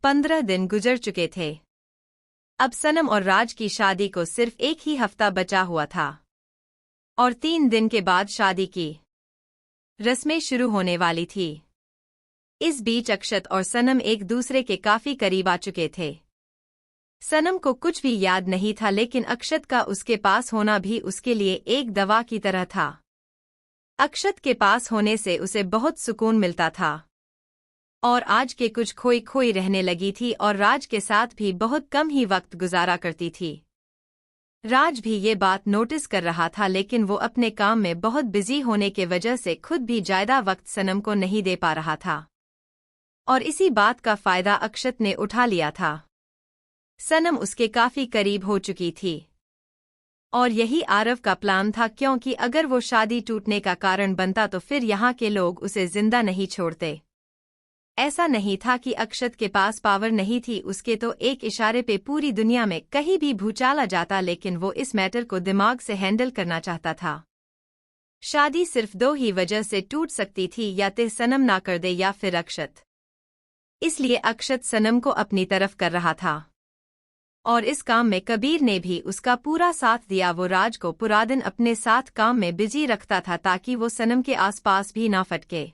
15 दिन गुजर चुके थे। अब सनम और राज की शादी को सिर्फ एक ही हफ्ता बचा हुआ था और 3 दिन के बाद शादी की रस्में शुरू होने वाली थी। इस बीच अक्षत और सनम एक दूसरे के काफी करीब आ चुके थे। सनम को कुछ भी याद नहीं था, लेकिन अक्षत का उसके पास होना भी उसके लिए एक दवा की तरह था। अक्षत के पास होने से उसे बहुत सुकून मिलता था और आज के कुछ खोई खोई रहने लगी थी और राज के साथ भी बहुत कम ही वक्त गुजारा करती थी। राज भी ये बात नोटिस कर रहा था, लेकिन वो अपने काम में बहुत बिजी होने के वजह से खुद भी ज्यादा वक्त सनम को नहीं दे पा रहा था और इसी बात का फायदा अक्षत ने उठा लिया था। सनम उसके काफी करीब हो चुकी थी और यही आरव का प्लान था, क्योंकि अगर वो शादी टूटने का कारण बनता तो फिर यहाँ के लोग उसे जिंदा नहीं छोड़ते। ऐसा नहीं था कि अक्षत के पास पावर नहीं थी, उसके तो एक इशारे पे पूरी दुनिया में कहीं भी भूचाल आ जाता, लेकिन वो इस मैटर को दिमाग से हैंडल करना चाहता था। शादी सिर्फ 2 ही वजह से टूट सकती थी, या तो सनम ना कर दे या फिर अक्षत। इसलिए अक्षत सनम को अपनी तरफ कर रहा था और इस काम में कबीर ने भी उसका पूरा साथ दिया। वो राज को पूरा दिन अपने साथ काम में बिजी रखता था ताकि वो सनम के आसपास भी ना फटके।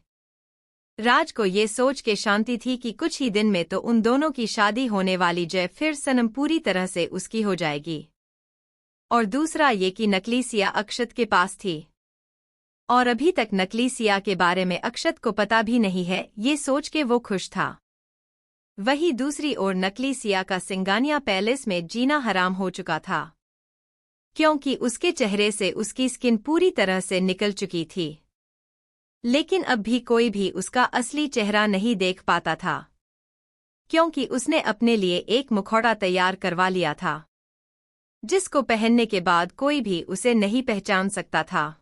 राज को ये सोच के शांति थी कि कुछ ही दिन में तो उन दोनों की शादी होने वाली जय, फिर सनम पूरी तरह से उसकी हो जाएगी। और दूसरा ये कि नकली सिया अक्षत के पास थी और अभी तक नकली सिया के बारे में अक्षत को पता भी नहीं है। ये सोच के वो खुश था। वहीं दूसरी ओर नकली सिया का सिंगानिया पैलेस में जीना हराम हो चुका था, क्योंकि उसके चेहरे से उसकी स्किन पूरी तरह से निकल चुकी थी। लेकिन अब भी कोई भी उसका असली चेहरा नहीं देख पाता था, क्योंकि उसने अपने लिए एक मुखौटा तैयार करवा लिया था जिसको पहनने के बाद कोई भी उसे नहीं पहचान सकता था।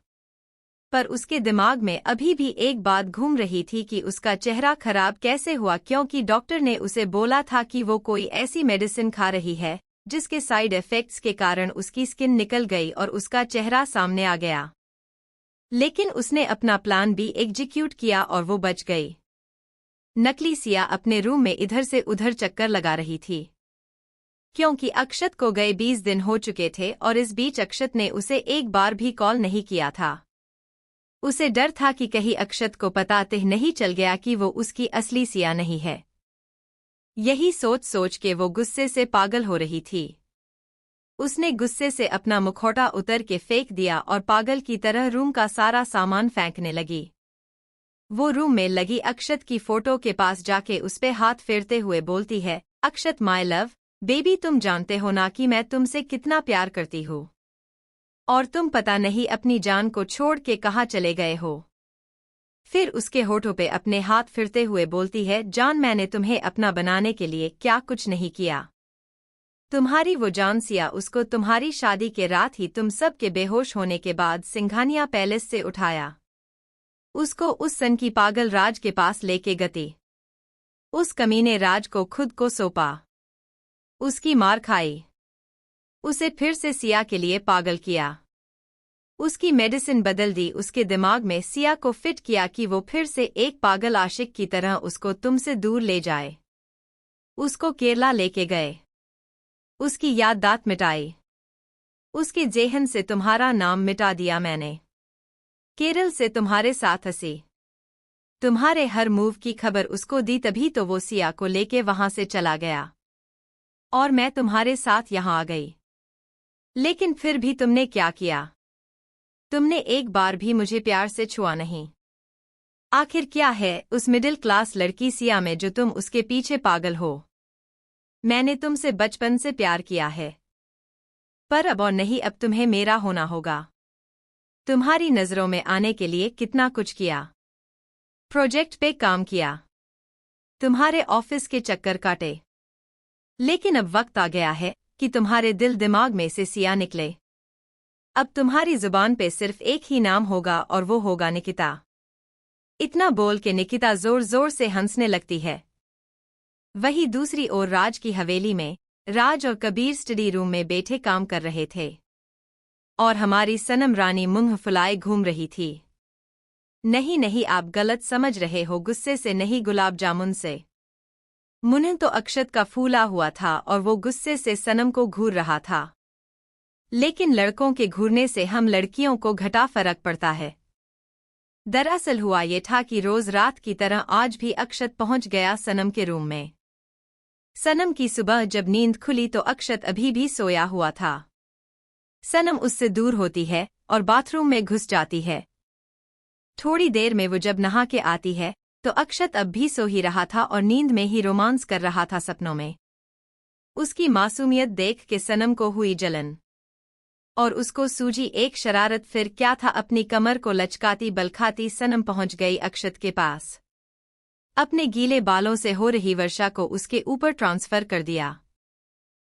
पर उसके दिमाग में अभी भी एक बात घूम रही थी कि उसका चेहरा खराब कैसे हुआ, क्योंकि डॉक्टर ने उसे बोला था कि वो कोई ऐसी मेडिसिन खा रही है जिसके साइड इफेक्ट्स के कारण उसकी स्किन निकल गई और उसका चेहरा सामने आ गया। लेकिन उसने अपना प्लान भी एग्जीक्यूट किया और वो बच गई। नकली सिया अपने रूम में इधर से उधर चक्कर लगा रही थी, क्योंकि अक्षत को गए 20 दिन हो चुके थे और इस बीच अक्षत ने उसे एक बार भी कॉल नहीं किया था। उसे डर था कि कहीं अक्षत को पता तक नहीं चल गया कि वो उसकी असली सिया नहीं है। यही सोच सोच के वो गुस्से से पागल हो रही थी। उसने गुस्से से अपना मुखौटा उतर के फेंक दिया और पागल की तरह रूम का सारा सामान फेंकने लगी। वो रूम में लगी अक्षत की फोटो के पास जाके उस पे हाथ फेरते हुए बोलती है, अक्षत माय लव बेबी, तुम जानते हो ना कि मैं तुमसे कितना प्यार करती हूँ और तुम पता नहीं अपनी जान को छोड़ के कहाँ चले गए हो। फिर उसके होठों पे अपने हाथ फिरते हुए बोलती है, जान मैंने तुम्हें अपना बनाने के लिए क्या कुछ नहीं किया। तुम्हारी वो जान सिया, उसको तुम्हारी शादी के रात ही तुम सब के बेहोश होने के बाद सिंघानिया पैलेस से उठाया, उसको उस सन की पागल राज के पास लेके गती। उस कमीने राज को खुद को सौंपा, उसकी मार खाई, उसे फिर से सिया के लिए पागल किया, उसकी मेडिसिन बदल दी, उसके दिमाग में सिया को फिट किया कि वो फिर से एक पागल आशिक की तरह उसको तुमसे दूर ले जाए। उसको केरला लेके गए, उसकी याददाश्त मिटाई, उसके जेहन से तुम्हारा नाम मिटा दिया मैंने, केरल से तुम्हारे साथ हंसी, तुम्हारे हर मूव की खबर उसको दी, तभी तो वो सिया को लेके वहां से चला गया और मैं तुम्हारे साथ यहां आ गई। लेकिन फिर भी तुमने क्या किया? तुमने एक बार भी मुझे प्यार से छुआ नहीं। आखिर क्या है उस मिडिल क्लास लड़की सिया में जो तुम उसके पीछे पागल हो? मैंने तुमसे बचपन से प्यार किया है, पर अब और नहीं, अब तुम्हें मेरा होना होगा। तुम्हारी नजरों में आने के लिए कितना कुछ किया, प्रोजेक्ट पे काम किया, तुम्हारे ऑफिस के चक्कर काटे, लेकिन अब वक्त आ गया है कि तुम्हारे दिल दिमाग में से सिया निकले। अब तुम्हारी जुबान पे सिर्फ एक ही नाम होगा और वो होगा निकिता। इतना बोल के निकिता जोर जोर से हंसने लगती है। वहीं दूसरी ओर राज की हवेली में राज और कबीर स्टडी रूम में बैठे काम कर रहे थे और हमारी सनम रानी मुंह फुलाए घूम रही थी। नहीं नहीं, आप गलत समझ रहे हो, गुस्से से नहीं, गुलाब जामुन से। मुंह तो अक्षत का फूला हुआ था और वो गुस्से से सनम को घूर रहा था। लेकिन लड़कों के घूरने से हम लड़कियों को घटा फर्क पड़ता है। दरअसल हुआ ये था कि रोज रात की तरह आज भी अक्षत पहुंच गया सनम के रूम में। सनम की सुबह जब नींद खुली तो अक्षत अभी भी सोया हुआ था। सनम उससे दूर होती है और बाथरूम में घुस जाती है। थोड़ी देर में वो जब नहा के आती है तो अक्षत अब भी सो ही रहा था और नींद में ही रोमांस कर रहा था सपनों में। उसकी मासूमियत देख के सनम को हुई जलन और उसको सूझी एक शरारत। फिर क्या था, अपनी कमर को लचकाती बलखाती सनम पहुंच गई अक्षत के पास। अपने गीले बालों से हो रही वर्षा को उसके ऊपर ट्रांसफर कर दिया।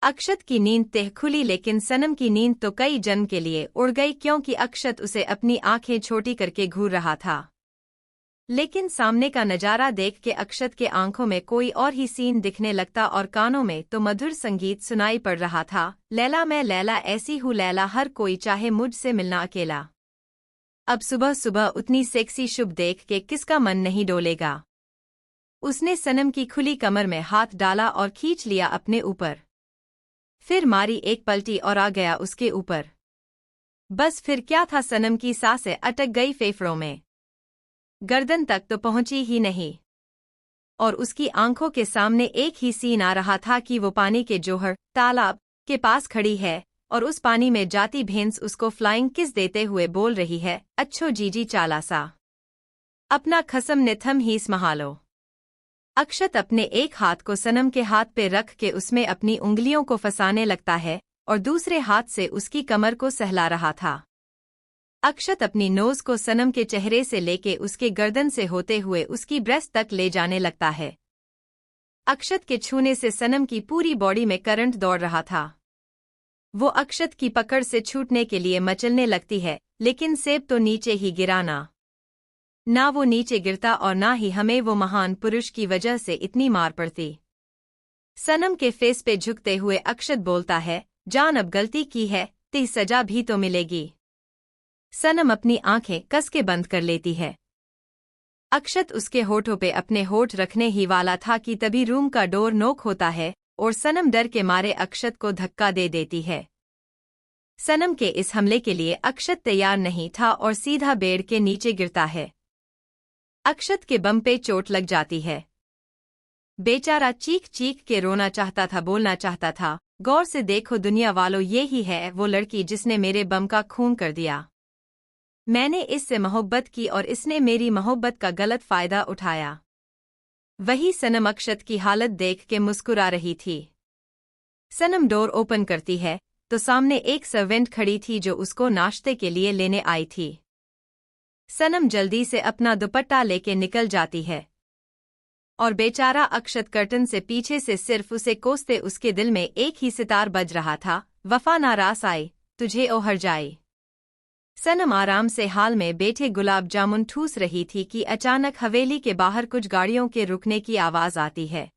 अक्षत की नींद तह खुली लेकिन सनम की नींद तो कई जन्म के लिए उड़ गई, क्योंकि अक्षत उसे अपनी आंखें छोटी करके घूर रहा था। लेकिन सामने का नजारा देख के अक्षत के आंखों में कोई और ही सीन दिखने लगता और कानों में तो मधुर संगीत सुनाई पड़ रहा था। लैला मैं लैला ऐसी हूँ लैला, हर कोई चाहे मुझसे मिलना अकेला। अब सुबह सुबह उतनी सेक्सी शुभ देख के किसका मन नहीं डोलेगा। उसने सनम की खुली कमर में हाथ डाला और खींच लिया अपने ऊपर। फिर मारी एक पलटी और आ गया उसके ऊपर। बस फिर क्या था, सनम की सांसें अटक गई फेफड़ों में, गर्दन तक तो पहुंची ही नहीं। और उसकी आंखों के सामने एक ही सीन आ रहा था कि वो पानी के जोहर तालाब के पास खड़ी है और उस पानी में जाती भैंस उसको फ्लाइंग किस देते हुए बोल रही है, अच्छो जीजी चाला सा, अपना खसम ने थम ही स्महालो। अक्षत अपने एक हाथ को सनम के हाथ पे रख के उसमें अपनी उंगलियों को फंसाने लगता है और दूसरे हाथ से उसकी कमर को सहला रहा था। अक्षत अपनी नोज को सनम के चेहरे से लेके उसके गर्दन से होते हुए उसकी ब्रेस्ट तक ले जाने लगता है। अक्षत के छूने से सनम की पूरी बॉडी में करंट दौड़ रहा था। वो अक्षत की पकड़ से छूटने के लिए मचलने लगती है, लेकिन सेब तो नीचे ही गिरा ना वो नीचे गिरता और ना ही हमें वो महान पुरुष की वजह से इतनी मार पड़ती। सनम के फेस पे झुकते हुए अक्षत बोलता है, जान अब गलती की है, ती सजा भी तो मिलेगी। सनम अपनी आंखें कस के बंद कर लेती है। अक्षत उसके होठों पे अपने होठ रखने ही वाला था कि तभी रूम का डोर नॉक होता है और सनम डर के मारे अक्षत को धक्का दे देती है। सनम के इस हमले के लिए अक्षत तैयार नहीं था और सीधा बेड के नीचे गिरता है। अक्षत के बम पे चोट लग जाती है। बेचारा चीख चीख के रोना चाहता था, बोलना चाहता था, गौर से देखो दुनिया वालों, ये ही है वो लड़की जिसने मेरे बम का खून कर दिया। मैंने इससे मोहब्बत की और इसने मेरी मोहब्बत का गलत फायदा उठाया। वही सनम अक्षत की हालत देख के मुस्कुरा रही थी। सनम डोर ओपन करती है तो सामने एक सर्वेंट खड़ी थी जो उसको नाश्ते के लिए लेने आई थी। सनम जल्दी से अपना दुपट्टा लेके निकल जाती है और बेचारा अक्षत कर्टन से पीछे से सिर्फ उसे कोसते उसके दिल में एक ही सितार बज रहा था, वफा नारास आई तुझे ओ हर जाए। सनम आराम से हाल में बैठे गुलाब जामुन ठूस रही थी कि अचानक हवेली के बाहर कुछ गाड़ियों के रुकने की आवाज आती है।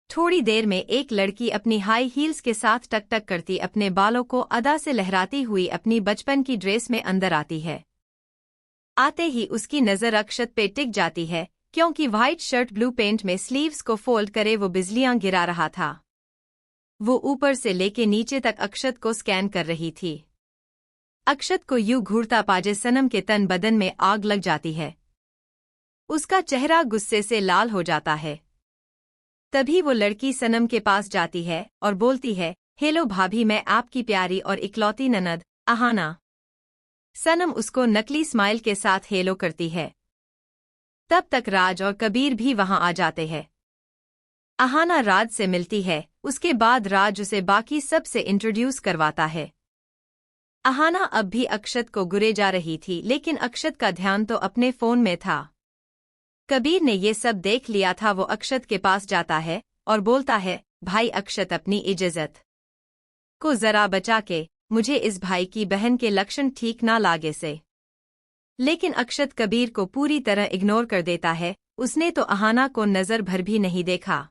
थोड़ी देर में एक लड़की अपनी हाई हील्स के साथ टक टक करती अपने बालों को अदा से लहराती हुई अपनी बचपन की ड्रेस में अंदर आती है। आते ही उसकी नजर अक्षत पे टिक जाती है, क्योंकि व्हाइट शर्ट ब्लू पेंट में स्लीव्स को फोल्ड करे वो बिजलियां गिरा रहा था। वो ऊपर से लेके नीचे तक अक्षत को स्कैन कर रही थी। अक्षत को यूं घूरता पाजे सनम के तन बदन में आग लग जाती है। उसका चेहरा गुस्से से लाल हो जाता है। तभी वो लड़की सनम के पास जाती है और बोलती है, हेलो भाभी, मैं आपकी प्यारी और इकलौती ननद अहाना। सनम उसको नकली स्माइल के साथ हेलो करती है। तब तक राज और कबीर भी वहां आ जाते हैं। अहाना राज से मिलती है, उसके बाद राज उसे बाकी सब से इंट्रोड्यूस करवाता है। अहाना अब भी अक्षत को गुरे जा रही थी, लेकिन अक्षत का ध्यान तो अपने फोन में था। कबीर ने ये सब देख लिया था। वो अक्षत के पास जाता है और बोलता है, भाई अक्षत, अपनी इज्जत को जरा बचा के, मुझे इस भाई की बहन के लक्षण ठीक ना लागे से। लेकिन अक्षत कबीर को पूरी तरह इग्नोर कर देता है। उसने तो अहाना को नजर भर भी नहीं देखा।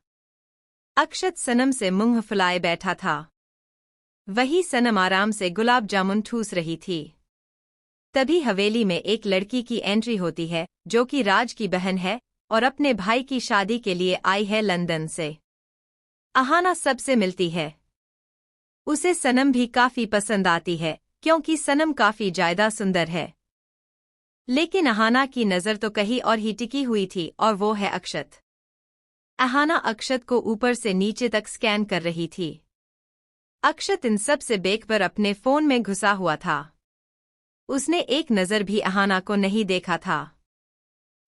अक्षत सनम से मुंह फुलाए बैठा था। वही सनम आराम से गुलाब जामुन ठूस रही थी। तभी हवेली में एक लड़की की एंट्री होती है जो कि राज की बहन है और अपने भाई की शादी के लिए आई है लंदन से। अहाना सबसे मिलती है। उसे सनम भी काफी पसंद आती है क्योंकि सनम काफी ज्यादा सुंदर है। लेकिन अहाना की नज़र तो कहीं और ही टिकी हुई थी और वो है अक्षत। अहाना अक्षत को ऊपर से नीचे तक स्कैन कर रही थी। अक्षत इन सब से बेखबर अपने फोन में घुसा हुआ था। उसने एक नज़र भी अहाना को नहीं देखा था।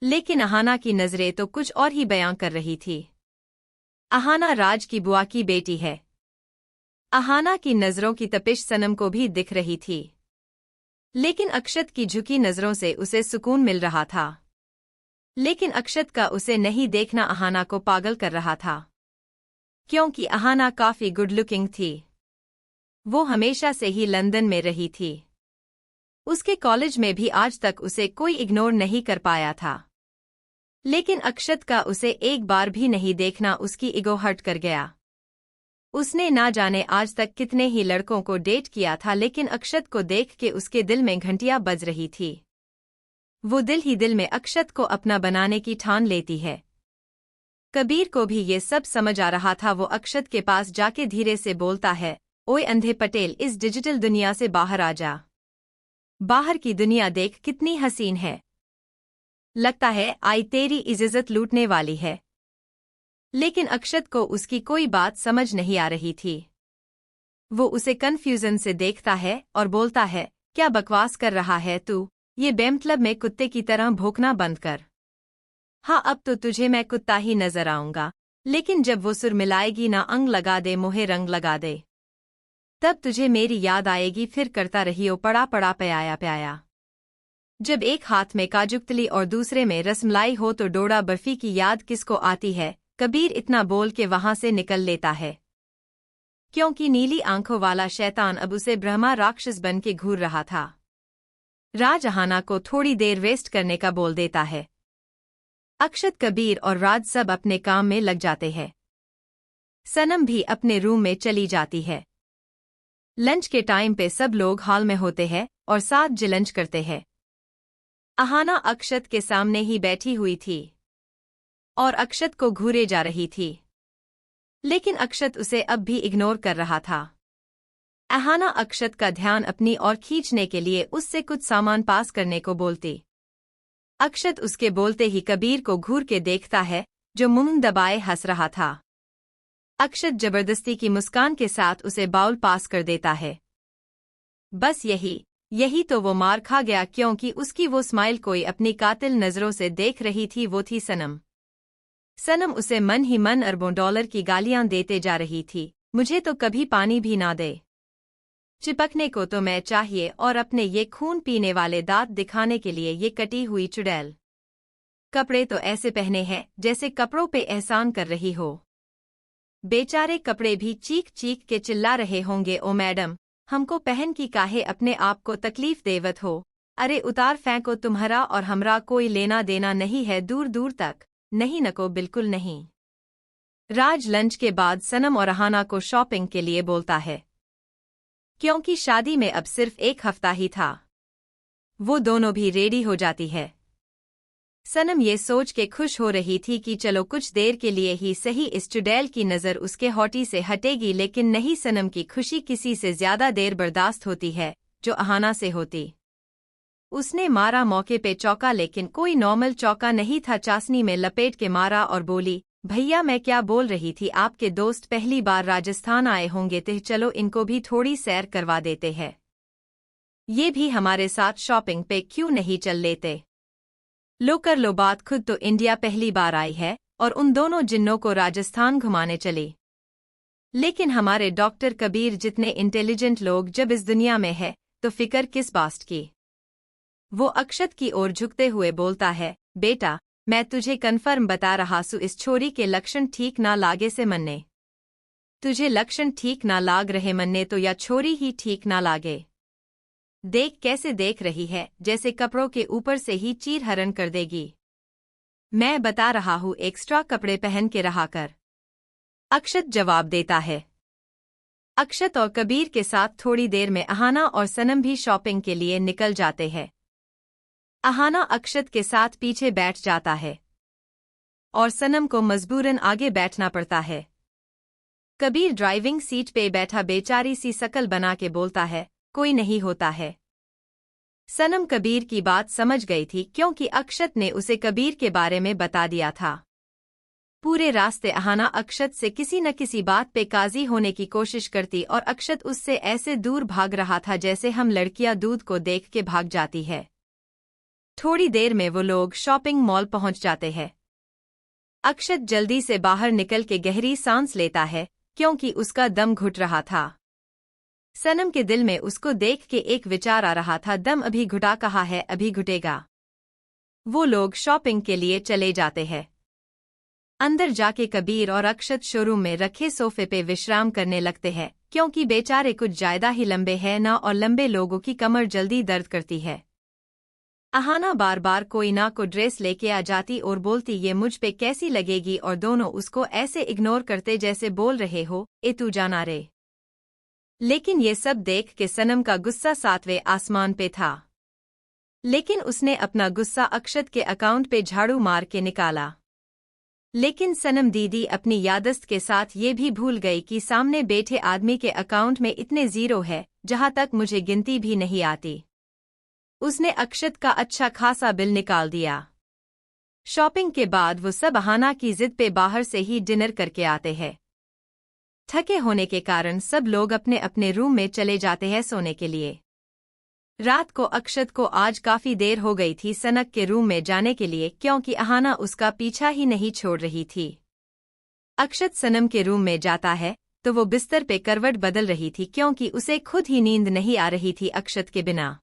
लेकिन अहाना की नज़रें तो कुछ और ही बयां कर रही थी। अहाना राज की बुआ की बेटी है। अहाना की नज़रों की तपिश सनम को भी दिख रही थी। लेकिन अक्षत की झुकी नज़रों से उसे सुकून मिल रहा था। लेकिन अक्षत का उसे नहीं देखना अहाना को पागल कर रहा था, क्योंकि अहाना काफी गुड लुकिंग थी। वो हमेशा से ही लंदन में रही थी। उसके कॉलेज में भी आज तक उसे कोई इग्नोर नहीं कर पाया था। लेकिन अक्षत का उसे एक बार भी नहीं देखना उसकी ईगो हर्ट कर गया। उसने ना जाने आज तक कितने ही लड़कों को डेट किया था, लेकिन अक्षत को देख के उसके दिल में घंटियां बज रही थी। वो दिल ही दिल में अक्षत को अपना बनाने की ठान लेती है। कबीर को भी ये सब समझ आ रहा था। वो अक्षत के पास जाके धीरे से बोलता है, ओए अंधे पटेल, इस डिजिटल दुनिया से बाहर आ जा। बाहर की दुनिया देख कितनी हसीन है। लगता है आई तेरी इज्जत लूटने वाली है। लेकिन अक्षत को उसकी कोई बात समझ नहीं आ रही थी। वो उसे कन्फ्यूजन से देखता है और बोलता है, क्या बकवास कर रहा है तू? ये बेमतलब में कुत्ते की तरह भौंकना बंद कर। हाँ, अब तो तुझे मैं कुत्ता ही नजर आऊंगा, लेकिन जब वो सुर मिलाएगी ना, अंग लगा दे मोहे रंग लगा दे, तब तुझे मेरी याद आएगी। फिर करता रहियो पड़ा पड़ा प्याया प्याया। जब एक हाथ में काजुकतली और दूसरे में रसमलाई हो तो डोडा बर्फी की याद किसको आती है? कबीर इतना बोल के वहां से निकल लेता है, क्योंकि नीली आंखों वाला शैतान अब उसे ब्रह्मा राक्षस बन के घूर रहा था। राज अहाना को थोड़ी देर वेस्ट करने का बोल देता है। अक्षत, कबीर और राज सब अपने काम में लग जाते हैं। सनम भी अपने रूम में चली जाती है। लंच के टाइम पे सब लोग हॉल में होते हैं और साथ लंच करते हैं। अहाना अक्षत के सामने ही बैठी हुई थी और अक्षत को घूरे जा रही थी, लेकिन अक्षत उसे अब भी इग्नोर कर रहा था। अहाना अक्षत का ध्यान अपनी ओर खींचने के लिए उससे कुछ सामान पास करने को बोलती। अक्षत उसके बोलते ही कबीर को घूर के देखता है, जो मुंह दबाए हंस रहा था। अक्षत जबरदस्ती की मुस्कान के साथ उसे बाउल पास कर देता है। बस यही तो वो मार खा गया, क्योंकि उसकी वो स्माइल कोई अपनी कातिल नजरों से देख रही थी। वो थी सनम। सनम उसे मन ही मन अरबों डॉलर की गालियां देते जा रही थी। मुझे तो कभी पानी भी ना दे, चिपकने को तो मैं चाहिए, और अपने ये खून पीने वाले दांत दिखाने के लिए ये कटी हुई चुड़ैल। कपड़े तो ऐसे पहने हैं जैसे कपड़ों पे एहसान कर रही हो। बेचारे कपड़े भी चीख चीख के चिल्ला रहे होंगे, ओ मैडम, हमको पहन की काहे अपने आप को तकलीफ देवत हो? अरे उतार फेंको, तुम्हारा और हमरा कोई लेना देना नहीं है, दूर दूर तक नहीं, नको बिल्कुल नहीं। राज लंच के बाद सनम और अहाना को शॉपिंग के लिए बोलता है, क्योंकि शादी में अब सिर्फ एक हफ्ता ही था। वो दोनों भी रेडी हो जाती है। सनम ये सोच के खुश हो रही थी कि चलो कुछ देर के लिए ही सही इस चुड़ैल की नज़र उसके होठी से हटेगी, लेकिन नहीं, सनम की खुशी किसी से ज्यादा देर बर्दाश्त होती है, जो अहाना से होती। उसने मारा मौके पे चौका, लेकिन कोई नॉर्मल चौका नहीं था। चासनी में लपेट के मारा और बोली, भैया मैं क्या बोल रही थी, आपके दोस्त पहली बार राजस्थान आए होंगे, तो चलो इनको भी थोड़ी सैर करवा देते हैं। ये भी हमारे साथ शॉपिंग पे क्यों नहीं चल लेते? लो कर लो बात, खुद तो इंडिया पहली बार आई है और उन दोनों जिन्नों को राजस्थान घुमाने चली। लेकिन हमारे डॉक्टर कबीर जितने इंटेलिजेंट लोग जब इस दुनिया में है, तो फिक्र किस बात की? वो अक्षत की ओर झुकते हुए बोलता है, बेटा मैं तुझे कन्फर्म बता रहा सू, इस छोरी के लक्षण ठीक ना लागे से मन्ने। तुझे लक्षण ठीक ना लाग रहे मन्ने तो या छोरी ही ठीक ना लागे। देख कैसे देख रही है, जैसे कपड़ों के ऊपर से ही चीर हरण कर देगी। मैं बता रहा हूँ एक्स्ट्रा कपड़े पहन के रहा कर। अक्षत जवाब देता है। अक्षत और कबीर के साथ थोड़ी देर में अहाना और सनम भी शॉपिंग के लिए निकल जाते हैं। अहाना अक्षत के साथ पीछे बैठ जाता है। और सनम को मजबूरन आगे बैठना पड़ता है। कबीर ड्राइविंग सीट पे बैठा बेचारी सी शकल बना के बोलता है, कोई नहीं होता है। सनम कबीर की बात समझ गई थी क्योंकि अक्षत ने उसे कबीर के बारे में बता दिया था। पूरे रास्ते अहाना अक्षत से किसी न किसी बात पे काजी होने की कोशिश करती और अक्षत उससे ऐसे दूर भाग रहा था जैसे हम लड़कियां दूध को देख के भाग जाती है। थोड़ी देर में वो लोग शॉपिंग मॉल पहुंच जाते हैं। अक्षत जल्दी से बाहर निकल के गहरी सांस लेता है क्योंकि उसका दम घुट रहा था। सनम के दिल में उसको देख के एक विचार आ रहा था, दम अभी घुटा कहा है, अभी घुटेगा। वो लोग शॉपिंग के लिए चले जाते हैं। अंदर जाके कबीर और अक्षत शोरूम में रखे सोफे पे विश्राम करने लगते हैं क्योंकि बेचारे कुछ ज्यादा ही लंबे हैं ना, और लंबे लोगों की कमर जल्दी दर्द करती है। अहाना बार बार कोई ना को ड्रेस लेके आ जाती और बोलती ये मुझ पे कैसी लगेगी, और दोनों उसको ऐसे इग्नोर करते जैसे बोल रहे हो, ए तू जाना रे। लेकिन ये सब देख के सनम का गुस्सा 7वें आसमान पे था। लेकिन उसने अपना गुस्सा अक्षत के अकाउंट पे झाड़ू मार के निकाला। लेकिन सनम दीदी अपनी यादस्त के साथ ये भी भूल गई कि सामने बैठे आदमी के अकाउंट में इतने जीरो है जहां तक मुझे गिनती भी नहीं आती। उसने अक्षत का अच्छा खासा बिल निकाल दिया। शॉपिंग के बाद वो सब अहाना की जिद पे बाहर से ही डिनर करके आते हैं। थके होने के कारण सब लोग अपने अपने रूम में चले जाते हैं सोने के लिए। रात को अक्षत को आज काफी देर हो गई थी सनक के रूम में जाने के लिए क्योंकि अहाना उसका पीछा ही नहीं छोड़ रही थी। अक्षत सनम के रूम में जाता है तो वो बिस्तर पे करवट बदल रही थी क्योंकि उसे खुद ही नींद नहीं आ रही थी अक्षत के बिना।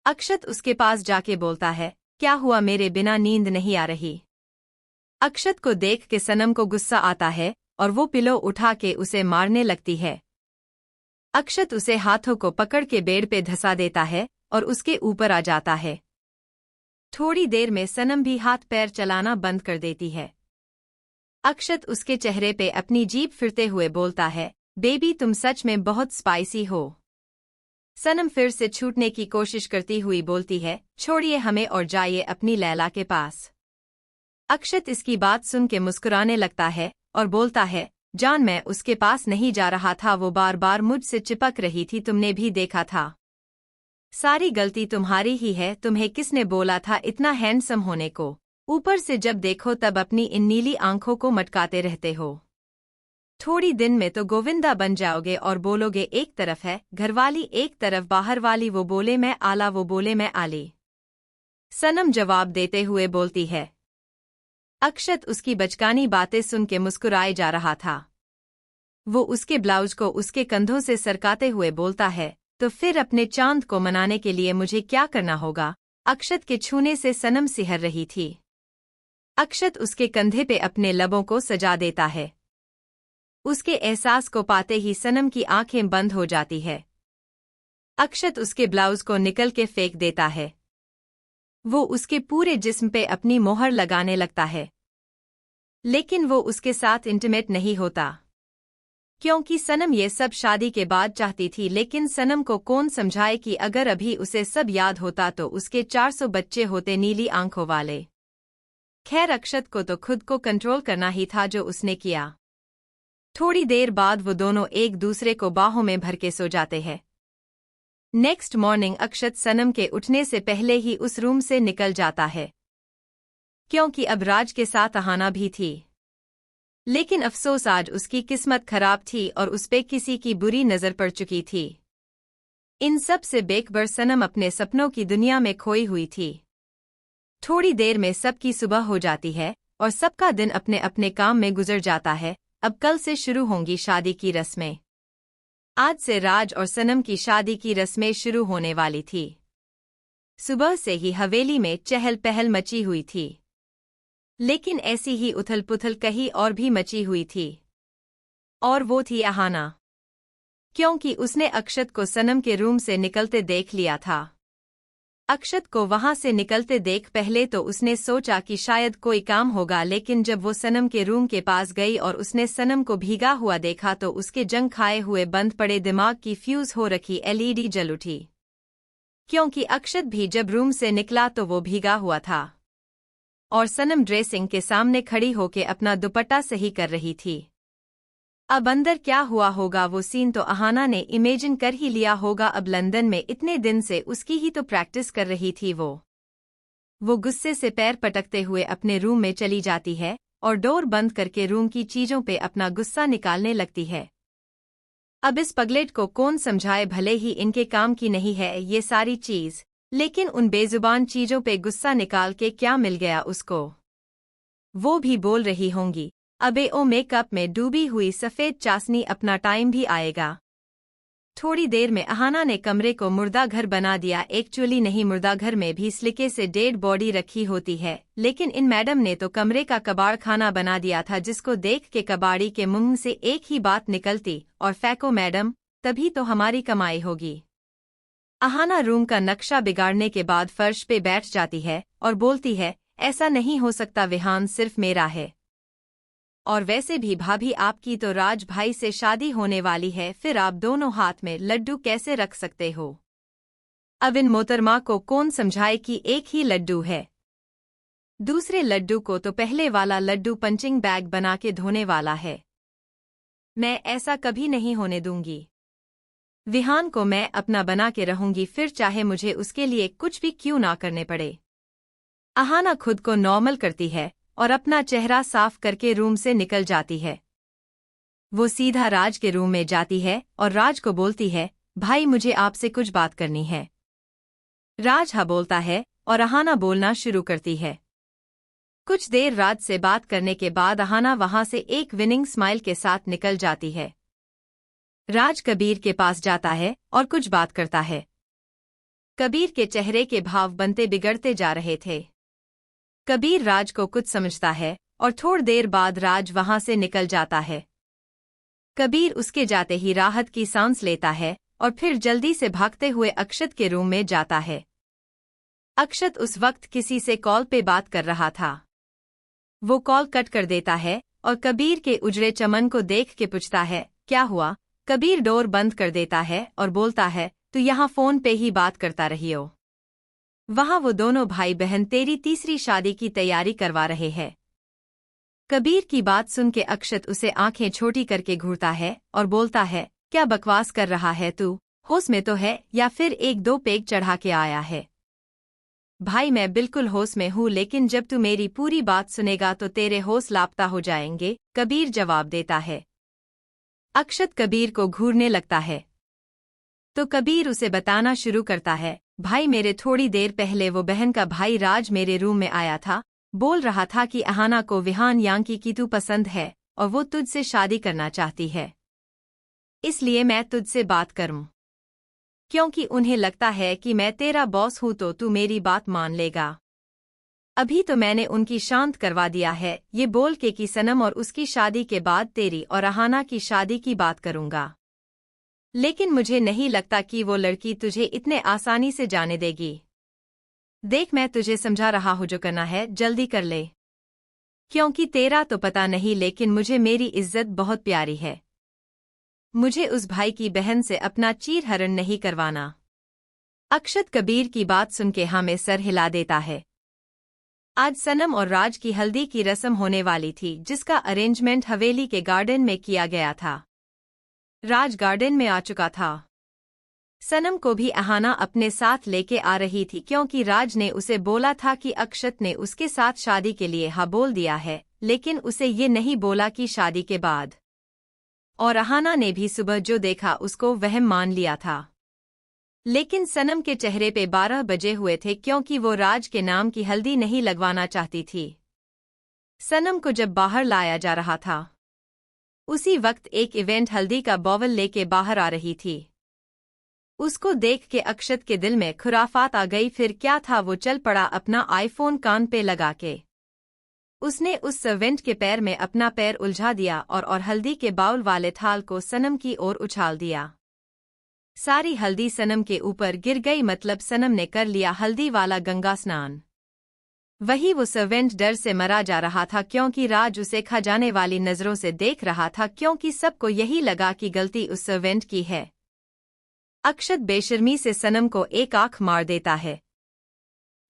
अक्षत उसके पास जाके बोलता है, क्या हुआ, मेरे बिना नींद नहीं आ रही। अक्षत को देख के सनम को गुस्सा आता है और वो पिलो उठा के उसे मारने लगती है। अक्षत उसे हाथों को पकड़ के बेड पे धंसा देता है और उसके ऊपर आ जाता है। थोड़ी देर में सनम भी हाथ पैर चलाना बंद कर देती है। अक्षत उसके चेहरे पे अपनी जीभ फिरते हुए बोलता है, बेबी तुम सच में बहुत स्पाइसी हो। सनम फिर से छूटने की कोशिश करती हुई बोलती है, छोड़िए हमें और जाइए अपनी लैला के पास। अक्षत इसकी बात सुन के मुस्कुराने लगता है और बोलता है, जान मैं उसके पास नहीं जा रहा था, वो बार बार मुझसे चिपक रही थी, तुमने भी देखा था। सारी गलती तुम्हारी ही है, तुम्हें किसने बोला था इतना हैंडसम होने को, ऊपर से जब देखो तब अपनी इन नीली आंखों को मटकाते रहते हो। थोड़ी दिन में तो गोविंदा बन जाओगे और बोलोगे एक तरफ है घरवाली एक तरफ बाहर वाली, वो बोले मैं आला वो बोले मैं आली। सनम जवाब देते हुए बोलती है। अक्षत उसकी बचकानी बातें सुन के मुस्कुराए जा रहा था। वो उसके ब्लाउज को उसके कंधों से सरकाते हुए बोलता है, तो फिर अपने चांद को मनाने के लिए मुझे क्या करना होगा। अक्षत के छूने से सनम सिहर रही थी। अक्षत उसके कंधे पे अपने लबों को सजा देता है। उसके एहसास को पाते ही सनम की आंखें बंद हो जाती है। अक्षत उसके ब्लाउज को निकल के फेंक देता है। वो उसके पूरे जिस्म पे अपनी मोहर लगाने लगता है। लेकिन वो उसके साथ इंटीमेट नहीं होता क्योंकि सनम ये सब शादी के बाद चाहती थी। लेकिन सनम को कौन समझाए कि अगर अभी उसे सब याद होता तो उसके 400 बच्चे होते नीली आंखों वाले। खैर अक्षत को तो खुद को कंट्रोल करना ही था जो उसने किया। थोड़ी देर बाद वो दोनों एक दूसरे को बाहों में भर के सो जाते हैं। नेक्स्ट मॉर्निंग अक्षत सनम के उठने से पहले ही उस रूम से निकल जाता है क्योंकि अब राज के साथ अहाना भी थी। लेकिन अफसोस आज उसकी किस्मत खराब थी और उसपे किसी की बुरी नजर पड़ चुकी थी। इन सब से बेखबर सनम अपने सपनों की दुनिया में खोई हुई थी। थोड़ी देर में सबकी सुबह हो जाती है और सबका दिन अपने अपने काम में गुजर जाता है। अब कल से शुरू होंगी शादी की रस्में। आज से राज और सनम की शादी की रस्में शुरू होने वाली थी। सुबह से ही हवेली में चहल पहल मची हुई थी। लेकिन ऐसी ही उथल पुथल कहीं और भी मची हुई थी, और वो थी अहाना। क्योंकि उसने अक्षत को सनम के रूम से निकलते देख लिया था। अक्षत को वहां से निकलते देख पहले तो उसने सोचा कि शायद कोई काम होगा, लेकिन जब वो सनम के रूम के पास गई और उसने सनम को भीगा हुआ देखा तो उसके जंग खाए हुए बंद पड़े दिमाग की फ्यूज हो रखी एलईडी जल उठी। क्योंकि अक्षत भी जब रूम से निकला तो वो भीगा हुआ था। और सनम ड्रेसिंग के सामने खड़ी होके अपना दुपट्टा सही कर रही थी। अब अंदर क्या हुआ होगा वो सीन तो अहाना ने इमेजिन कर ही लिया होगा। अब लंदन में इतने दिन से उसकी ही तो प्रैक्टिस कर रही थी वो गुस्से से पैर पटकते हुए अपने रूम में चली जाती है और डोर बंद करके रूम की चीजों पे अपना गुस्सा निकालने लगती है। अब इस पगलेट को कौन समझाए, भले ही इनके काम की नहीं है ये सारी चीज, लेकिन उन बेजुबान चीजों पे गुस्सा निकाल के क्या मिल गया उसको। वो भी बोल रही होंगी, अबे ओ मेकअप में डूबी हुई सफेद चाशनी, अपना टाइम भी आएगा। थोड़ी देर में अहाना ने कमरे को मुर्दा घर बना दिया। एक्चुअली नहीं, मुर्दा घर में भी स्लिके से डेड बॉडी रखी होती है, लेकिन इन मैडम ने तो कमरे का कबाड़ खाना बना दिया था, जिसको देख के कबाड़ी के मुंह से एक ही बात निकलती, और फेंको मैडम, तभी तो हमारी कमाई होगी। अहाना रूम का नक्शा बिगाड़ने के बाद फर्श पे बैठ जाती है और बोलती है, ऐसा नहीं हो सकता, विहान सिर्फ मेरा है। और वैसे भी भाभी आपकी तो राज भाई से शादी होने वाली है, फिर आप दोनों हाथ में लड्डू कैसे रख सकते हो। अब इन मोहतरमा को कौन समझाए कि एक ही लड्डू है, दूसरे लड्डू को तो पहले वाला लड्डू पंचिंग बैग बना के धोने वाला है। मैं ऐसा कभी नहीं होने दूंगी। विहान को मैं अपना बना के रहूंगी, फिर चाहे मुझे उसके लिए कुछ भी क्यों ना करने पड़े। अहाना खुद को नॉर्मल करती है और अपना चेहरा साफ करके रूम से निकल जाती है। वो सीधा राज के रूम में जाती है और राज को बोलती है, भाई मुझे आपसे कुछ बात करनी है। राज हाँ बोलता है और अहाना बोलना शुरू करती है। कुछ देर राज से बात करने के बाद अहाना वहां से एक विनिंग स्माइल के साथ निकल जाती है। राज कबीर के पास जाता है और कुछ बात करता है। कबीर के चेहरे के भाव बनते बिगड़ते जा रहे थे। कबीर राज को कुछ समझता है और थोड़ी देर बाद राज वहां से निकल जाता है। कबीर उसके जाते ही राहत की सांस लेता है और फिर जल्दी से भागते हुए अक्षत के रूम में जाता है। अक्षत उस वक्त किसी से कॉल पे बात कर रहा था। वो कॉल कट कर देता है और कबीर के उजड़े चमन को देख के पूछता है, क्या हुआ। कबीर डोर बंद कर देता है और बोलता है, तू यहाँ फोन पे ही बात करता रहियो। वहां वो दोनों भाई बहन तेरी तीसरी शादी की तैयारी करवा रहे हैं। कबीर की बात सुन के अक्षत उसे आंखें छोटी करके घूरता है और बोलता है, क्या बकवास कर रहा है तू, होश में तो है या फिर एक दो पेग चढ़ा के आया है। भाई मैं बिल्कुल होश में हूँ, लेकिन जब तू मेरी पूरी बात सुनेगा तो तेरे होश लापता हो जाएंगे, कबीर जवाब देता है। अक्षत कबीर को घूरने लगता है तो कबीर उसे बताना शुरू करता है, भाई मेरे थोड़ी देर पहले वो बहन का भाई राज मेरे रूम में आया था, बोल रहा था कि अहाना को विहान यांकी की तू पसंद है और वो तुझसे शादी करना चाहती है, इसलिए मैं तुझसे बात करूं, क्योंकि उन्हें लगता है कि मैं तेरा बॉस हूं तो तू मेरी बात मान लेगा। अभी तो मैंने उनकी शांत करवा दिया है, ये बोल के कि सनम और उसकी शादी के बाद तेरी और अहाना की शादी की बात करूंगा, लेकिन मुझे नहीं लगता कि वो लड़की तुझे इतने आसानी से जाने देगी। देख मैं तुझे समझा रहा हूं, जो करना है जल्दी कर ले, क्योंकि तेरा तो पता नहीं लेकिन मुझे मेरी इज्जत बहुत प्यारी है। मुझे उस भाई की बहन से अपना चीरहरण नहीं करवाना। अक्षत कबीर की बात सुन के हाँ में सर हिला देता है। आज सनम और राज की हल्दी की रस्म होने वाली थी, जिसका अरेंजमेंट हवेली के गार्डन में किया गया था। राज गार्डन में आ चुका था। सनम को भी अहाना अपने साथ लेके आ रही थी, क्योंकि राज ने उसे बोला था कि अक्षत ने उसके साथ शादी के लिए हाँ बोल दिया है, लेकिन उसे ये नहीं बोला कि शादी के बाद। और अहाना ने भी सुबह जो देखा उसको वहम मान लिया था। लेकिन सनम के चेहरे पे 12 बजे हुए थे, क्योंकि वो राज के नाम की हल्दी नहीं लगवाना चाहती थी। सनम को जब बाहर लाया जा रहा था, उसी वक्त एक इवेंट हल्दी का बॉवल लेके बाहर आ रही थी। उसको देख के अक्षत के दिल में खुराफात आ गई। फिर क्या था, वो चल पड़ा अपना आईफोन कान पे लगा के। उसने उस सर्वेंट के पैर में अपना पैर उलझा दिया और हल्दी के बाउल वाले थाल को सनम की ओर उछाल दिया। सारी हल्दी सनम के ऊपर गिर गई, मतलब सनम ने कर लिया हल्दी वाला गंगा स्नान। वही वो सर्वेंट डर से मरा जा रहा था, क्योंकि राज उसे खा जाने वाली नजरों से देख रहा था, क्योंकि सबको यही लगा कि गलती उस सर्वेंट की है। अक्षत बेशर्मी से सनम को एक आंख मार देता है।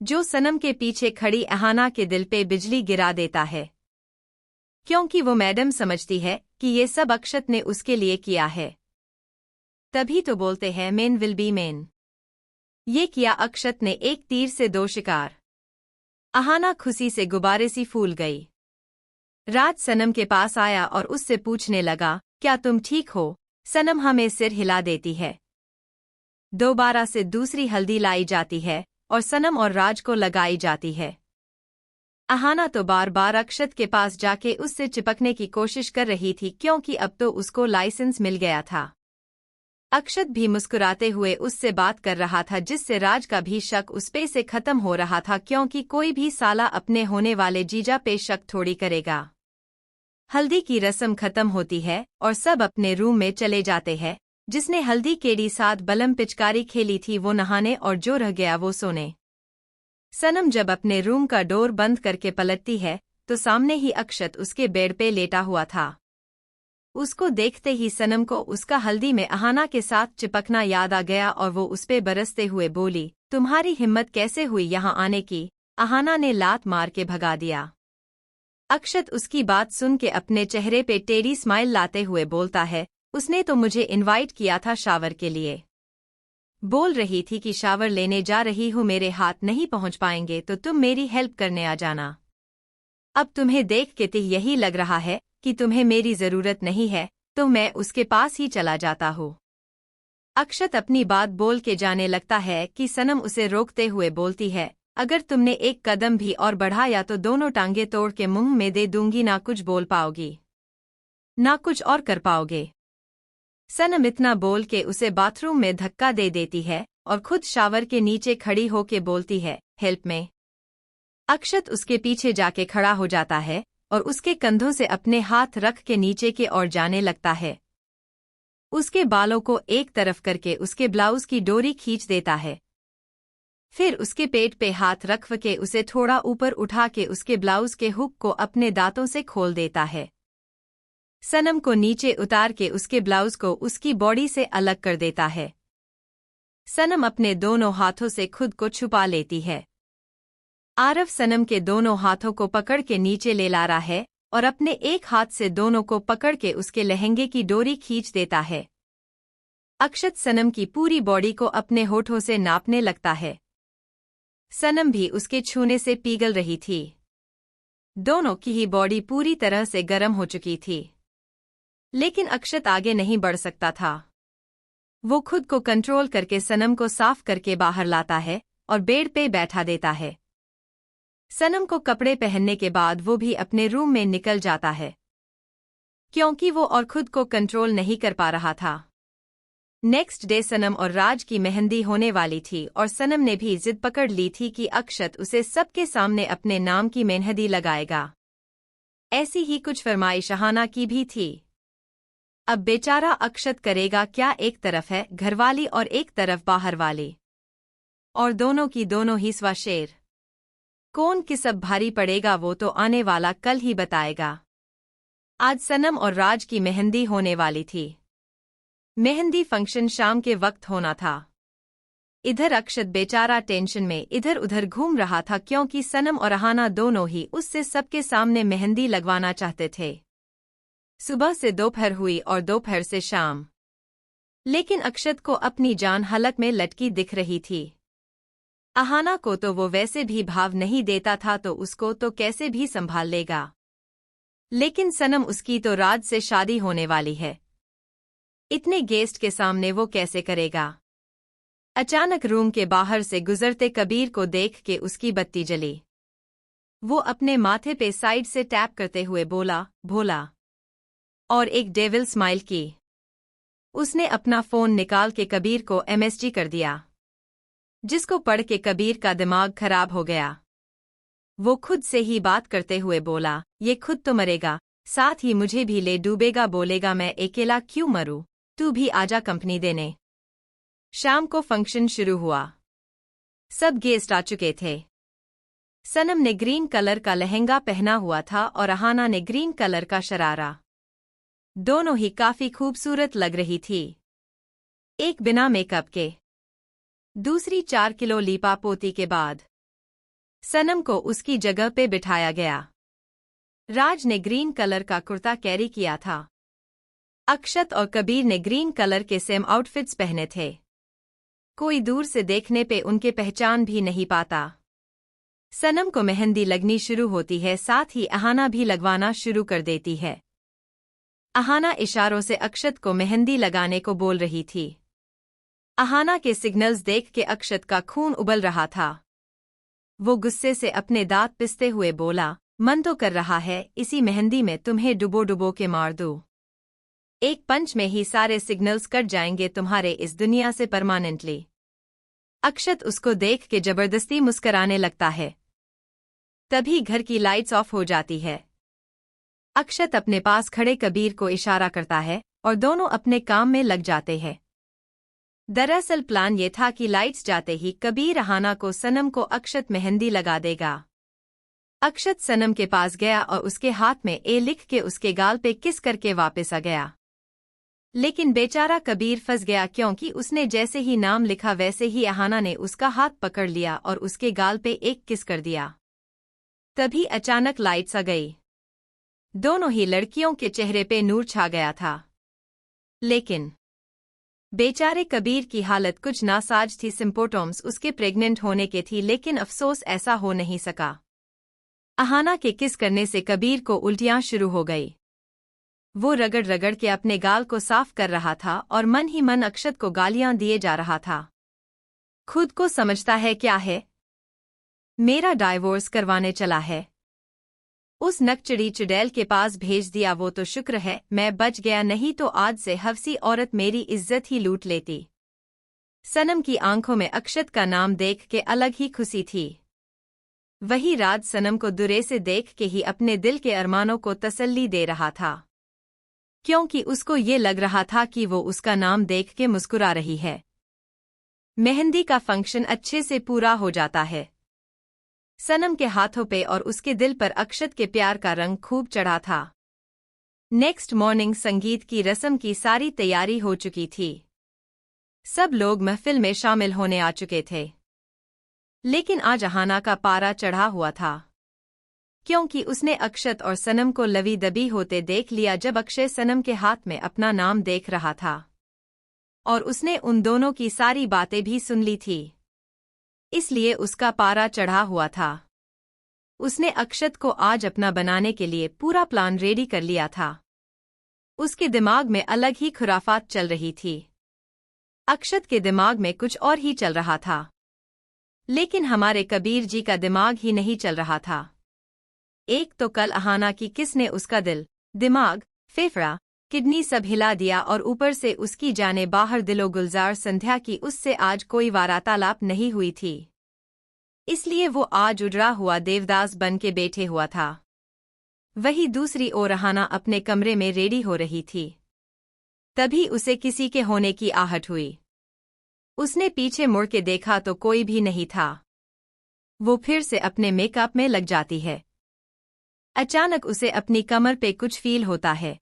जो सनम के पीछे खड़ी अहाना के दिल पे बिजली गिरा देता है, क्योंकि वो मैडम समझती है कि ये सब अक्षत ने उसके लिए किया है। तभी तो बोलते हैं मेन विल बी मेन। ये किया अक्षत ने, एक तीर से दो शिकार। अहाना खुशी से गुब्बारे सी फूल गई। राज सनम के पास आया और उससे पूछने लगा, क्या तुम ठीक हो? सनम हमें सिर हिला देती है। दोबारा से दूसरी हल्दी लाई जाती है और सनम और राज को लगाई जाती है। अहाना तो बार बार अक्षत के पास जाके उससे चिपकने की कोशिश कर रही थी, क्योंकि अब तो उसको लाइसेंस मिल गया था। अक्षत भी मुस्कुराते हुए उससे बात कर रहा था, जिससे राज का भी शक उस पे से खत्म हो रहा था, क्योंकि कोई भी साला अपने होने वाले जीजा पे शक थोड़ी करेगा। हल्दी की रस्म खत्म होती है और सब अपने रूम में चले जाते हैं। जिसने हल्दी केड़ी साथ बलम पिचकारी खेली थी वो नहाने, और जो रह गया वो सोने। सनम जब अपने रूम का डोर बंद करके पलटती है तो सामने ही अक्षत उसके बेड पे लेटा हुआ था। उसको देखते ही सनम को उसका हल्दी में अहाना के साथ चिपकना याद आ गया और वो उसपे बरसते हुए बोली, तुम्हारी हिम्मत कैसे हुई यहाँ आने की? अहाना ने लात मार के भगा दिया। अक्षत उसकी बात सुन के अपने चेहरे पे टेढ़ी स्माइल लाते हुए बोलता है, उसने तो मुझे इनवाइट किया था शावर के लिए। बोल रही थी कि शावर लेने जा रही हूँ, मेरे हाथ नहीं पहुँच पाएंगे तो तुम मेरी हेल्प करने आ जाना। अब तुम्हें देख के तो यही लग रहा है कि तुम्हें मेरी जरूरत नहीं है, तो मैं उसके पास ही चला जाता हूँ। अक्षत अपनी बात बोल के जाने लगता है कि सनम उसे रोकते हुए बोलती है, अगर तुमने एक कदम भी और बढ़ाया तो दोनों टांगे तोड़ के मुंह में दे दूंगी, ना कुछ बोल पाओगी ना कुछ और कर पाओगे। सनम इतना बोल के उसे बाथरूम में धक्का दे देती है और खुद शावर के नीचे खड़ी होके बोलती है, हेल्प में। अक्षत उसके पीछे जाके खड़ा हो जाता है और उसके कंधों से अपने हाथ रख के नीचे के ओर जाने लगता है। उसके बालों को एक तरफ करके उसके ब्लाउज की डोरी खींच देता है। फिर उसके पेट पे हाथ रख के उसे थोड़ा ऊपर उठा के उसके ब्लाउज के हुक को अपने दांतों से खोल देता है। सनम को नीचे उतार के उसके ब्लाउज को उसकी बॉडी से अलग कर देता है। सनम अपने दोनों हाथों से खुद को छुपा लेती है। आरव सनम के दोनों हाथों को पकड़ के नीचे ले ला रहा है और अपने एक हाथ से दोनों को पकड़ के उसके लहंगे की डोरी खींच देता है। अक्षत सनम की पूरी बॉडी को अपने होठों से नापने लगता है। सनम भी उसके छूने से पिघल रही थी। दोनों की ही बॉडी पूरी तरह से गर्म हो चुकी थी, लेकिन अक्षत आगे नहीं बढ़ सकता था। वो खुद को कंट्रोल करके सनम को साफ करके बाहर लाता है और बेड पे बैठा देता है। सनम को कपड़े पहनने के बाद वो भी अपने रूम में निकल जाता है, क्योंकि वो और खुद को कंट्रोल नहीं कर पा रहा था। नेक्स्ट डे सनम और राज की मेहंदी होने वाली थी और सनम ने भी जिद पकड़ ली थी कि अक्षत उसे सबके सामने अपने नाम की मेहंदी लगाएगा। ऐसी ही कुछ फरमाइश अहाना की भी थी। अब बेचारा अक्षत करेगा क्या? एक तरफ है घरवाली और एक तरफ बाहर वाली, और दोनों की दोनों ही स्वाशेर। कौन किस अब भारी पड़ेगा वो तो आने वाला कल ही बताएगा। आज सनम और राज की मेहंदी होने वाली थी। मेहंदी फंक्शन शाम के वक्त होना था। इधर अक्षत बेचारा टेंशन में इधर उधर घूम रहा था, क्योंकि सनम और अहाना दोनों ही उससे सबके सामने मेहंदी लगवाना चाहते थे। सुबह से दोपहर हुई और दोपहर से शाम, लेकिन अक्षत को अपनी जान हलक में लटकी दिख रही थी। अहाना को तो वो वैसे भी भाव नहीं देता था, तो उसको तो कैसे भी संभाल लेगा, लेकिन सनम उसकी तो राज से शादी होने वाली है। इतने गेस्ट के सामने वो कैसे करेगा? अचानक रूम के बाहर से गुजरते कबीर को देख के उसकी बत्ती जली। वो अपने माथे पे साइड से टैप करते हुए बोला, भोला, और एक डेविल स्माइल की। उसने अपना फोन निकाल के कबीर को एमएसजी कर दिया, जिसको पढ़ के कबीर का दिमाग खराब हो गया। वो खुद से ही बात करते हुए बोला, ये खुद तो मरेगा, साथ ही मुझे भी ले डूबेगा। बोलेगा मैं अकेला क्यों मरूं, तू भी आजा कंपनी देने। शाम को फंक्शन शुरू हुआ। सब गेस्ट आ चुके थे। सनम ने ग्रीन कलर का लहंगा पहना हुआ था और अहाना ने ग्रीन कलर का शरारा। दोनों ही काफी खूबसूरत लग रही थी, एक बिना मेकअप के, दूसरी 4 किलो लीपा पोती के बाद। सनम को उसकी जगह पे बिठाया गया। राज ने ग्रीन कलर का कुर्ता कैरी किया था। अक्षत और कबीर ने ग्रीन कलर के सेम आउटफिट्स पहने थे। कोई दूर से देखने पे उनके पहचान भी नहीं पाता। सनम को मेहंदी लगनी शुरू होती है, साथ ही अहाना भी लगवाना शुरू कर देती है। अहाना इशारों से अक्षत को मेहंदी लगाने को बोल रही थी। अहाना के सिग्नल्स देख के अक्षत का खून उबल रहा था। वो गुस्से से अपने दांत पिसते हुए बोला, मन तो कर रहा है इसी मेहंदी में तुम्हें डुबो डुबो के मार दूं। एक पंच में ही सारे सिग्नल्स कट जाएंगे तुम्हारे इस दुनिया से परमानेंटली। अक्षत उसको देख के जबरदस्ती मुस्कराने लगता है। तभी घर की लाइट्स ऑफ हो जाती है। अक्षत अपने पास खड़े कबीर को इशारा करता है और दोनों अपने काम में लग जाते हैं। दरअसल प्लान ये था कि लाइट्स जाते ही कबीर अहाना को सनम को अक्षत मेहंदी लगा देगा। अक्षत सनम के पास गया और उसके हाथ में ए लिख के उसके गाल पे किस करके वापस आ गया। लेकिन बेचारा कबीर फंस गया, क्योंकि उसने जैसे ही नाम लिखा वैसे ही अहाना ने उसका हाथ पकड़ लिया और उसके गाल पे एक किस कर दिया। तभी अचानक लाइट्स आ गई। दोनों ही लड़कियों के चेहरे पे नूर छा गया था। लेकिन बेचारे कबीर की हालत कुछ नासाज थी। सिम्पोटम्स उसके प्रेग्नेंट होने के थी, लेकिन अफसोस ऐसा हो नहीं सका। अहाना के किस करने से कबीर को उल्टियां शुरू हो गई। वो रगड़ रगड़ के अपने गाल को साफ कर रहा था और मन ही मन अक्षत को गालियां दिए जा रहा था। खुद को समझता है क्या है, मेरा डाइवोर्स करवाने चला है। उस नकचड़ी चुड़ैल के पास भेज दिया, वो तो शुक्र है मैं बच गया, नहीं तो आज से हवसी औरत मेरी इज्जत ही लूट लेती। सनम की आंखों में अक्षत का नाम देख के अलग ही खुशी थी। वही राज सनम को दूरे से देख के ही अपने दिल के अरमानों को तसल्ली दे रहा था, क्योंकि उसको ये लग रहा था कि वो उसका नाम देख के मुस्कुरा रही है। मेहंदी का फंक्शन अच्छे से पूरा हो जाता है। सनम के हाथों पे और उसके दिल पर अक्षत के प्यार का रंग खूब चढ़ा था। नेक्स्ट मॉर्निंग संगीत की रस्म की सारी तैयारी हो चुकी थी। सब लोग महफिल में शामिल होने आ चुके थे। लेकिन आज अहाना का पारा चढ़ा हुआ था, क्योंकि उसने अक्षत और सनम को लवी दबी होते देख लिया जब अक्षय सनम के हाथ में अपना नाम देख रहा था, और उसने उन दोनों की सारी बातें भी सुन ली थी। इसलिए उसका पारा चढ़ा हुआ था। उसने अक्षत को आज अपना बनाने के लिए पूरा प्लान रेडी कर लिया था। उसके दिमाग में अलग ही खुराफात चल रही थी। अक्षत के दिमाग में कुछ और ही चल रहा था। लेकिन हमारे कबीर जी का दिमाग ही नहीं चल रहा था। एक तो कल अहाना की किसने उसका दिल, दिमाग, फेफड़ा, किडनी सब हिला दिया, और ऊपर से उसकी जाने बाहर दिलो गुलजार संध्या की उससे आज कोई वार्तालाप नहीं हुई थी। इसलिए वो आज उजड़ा हुआ देवदास बन के बैठे हुआ था। वही दूसरी ओर अहाना अपने कमरे में रेडी हो रही थी। तभी उसे किसी के होने की आहट हुई। उसने पीछे मुड़ के देखा तो कोई भी नहीं था। वो फिर से अपने मेकअप में लग जाती है। अचानक उसे अपनी कमर पे कुछ फील होता है।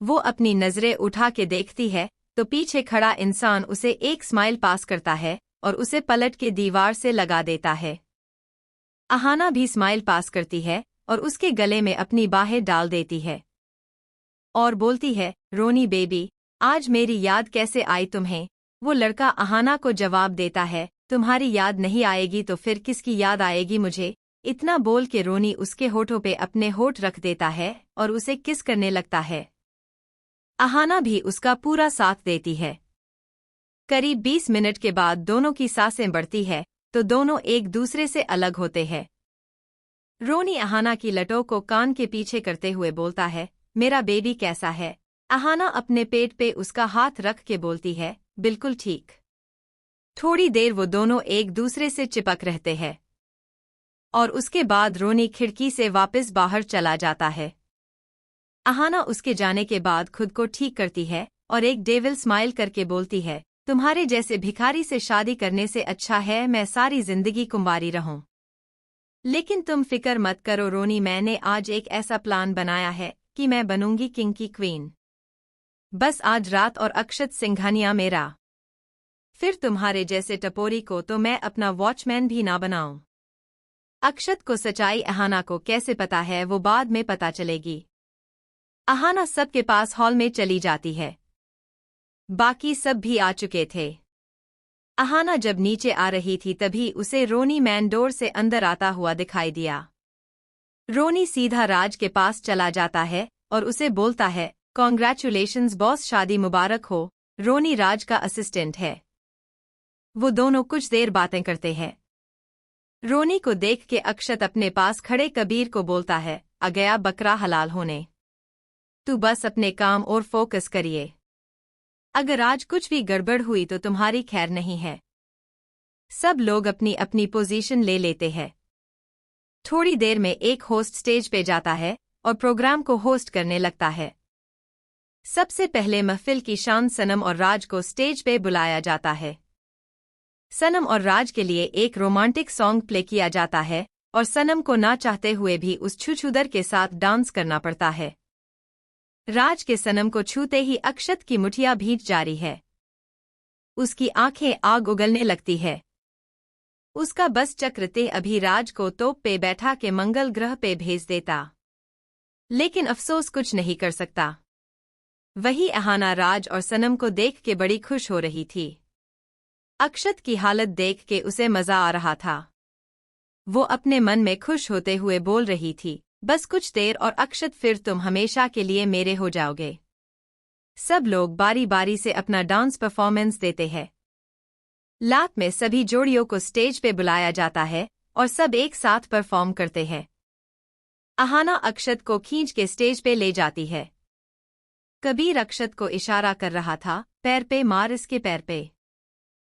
वो अपनी नजरें उठा के देखती है तो पीछे खड़ा इंसान उसे एक स्माइल पास करता है और उसे पलट के दीवार से लगा देता है। अहाना भी स्माइल पास करती है और उसके गले में अपनी बाहें डाल देती है और बोलती है, रोनी बेबी, आज मेरी याद कैसे आई तुम्हें? वो लड़का अहाना को जवाब देता है, तुम्हारी याद नहीं आएगी तो फिर किसकी याद आएगी मुझे? इतना बोल के रोनी उसके होठों पे अपने होठ रख देता है और उसे किस करने लगता है। अहाना भी उसका पूरा साथ देती है। करीब 20 मिनट के बाद दोनों की सांसें बढ़ती है तो दोनों एक दूसरे से अलग होते हैं। रोनी अहाना की लटों को कान के पीछे करते हुए बोलता है, मेरा बेबी कैसा है? अहाना अपने पेट पे उसका हाथ रख के बोलती है, बिल्कुल ठीक। थोड़ी देर वो दोनों एक दूसरे से चिपक रहते हैं और उसके बाद रोनी खिड़की से वापस बाहर चला जाता है। अहाना उसके जाने के बाद खुद को ठीक करती है और एक डेविल स्माइल करके बोलती है, तुम्हारे जैसे भिखारी से शादी करने से अच्छा है मैं सारी जिंदगी कुंवारी रहूं। लेकिन तुम फिक्र मत करो रोनी, मैंने आज एक ऐसा प्लान बनाया है कि मैं बनूंगी किंग की क्वीन। बस आज रात और अक्षत सिंघानिया मेरा। फिर तुम्हारे जैसे टपोरी को तो मैं अपना वॉचमैन भी ना बनाऊं। अक्षत को सच्चाई अहाना को कैसे पता है वो बाद में पता चलेगी। अहाना सबके पास हॉल में चली जाती है। बाकी सब भी आ चुके थे। अहाना जब नीचे आ रही थी तभी उसे रोनी मैन डोर से अंदर आता हुआ दिखाई दिया। रोनी सीधा राज के पास चला जाता है और उसे बोलता है, कॉन्ग्रेचुलेशंस बॉस, शादी मुबारक हो। रोनी राज का असिस्टेंट है। वो दोनों कुछ देर बातें करते हैं। रोनी को देख के अक्षत अपने पास खड़े कबीर को बोलता है, आ गया बकरा हलाल होने। तू बस अपने काम और फोकस करिए। अगर आज कुछ भी गड़बड़ हुई तो तुम्हारी खैर नहीं है। सब लोग अपनी अपनी पोजीशन ले लेते हैं। थोड़ी देर में एक होस्ट स्टेज पे जाता है और प्रोग्राम को होस्ट करने लगता है। सबसे पहले महफिल की शान सनम और राज को स्टेज पे बुलाया जाता है। सनम और राज के लिए एक रोमांटिक सॉन्ग प्ले किया जाता है और सनम को ना चाहते हुए भी उस छुछुदर के साथ डांस करना पड़ता है। राज के सनम को छूते ही अक्षत की मुठिया भींच जाती है। उसकी आंखें आग उगलने लगती है। उसका बस चक्रते अभी राज को तोप पे बैठा के मंगल ग्रह पे भेज देता, लेकिन अफसोस कुछ नहीं कर सकता। वही अहाना राज और सनम को देख के बड़ी खुश हो रही थी। अक्षत की हालत देख के उसे मजा आ रहा था। वो अपने मन में खुश होते हुए बोल रही थी, बस कुछ देर और अक्षत, फिर तुम हमेशा के लिए मेरे हो जाओगे। सब लोग बारी बारी से अपना डांस परफॉर्मेंस देते हैं। लात में सभी जोड़ियों को स्टेज पे बुलाया जाता है और सब एक साथ परफॉर्म करते हैं। अहाना अक्षत को खींच के स्टेज पे ले जाती है। कबीर अक्षत को इशारा कर रहा था, पैर पे मार, इसके पैर पे।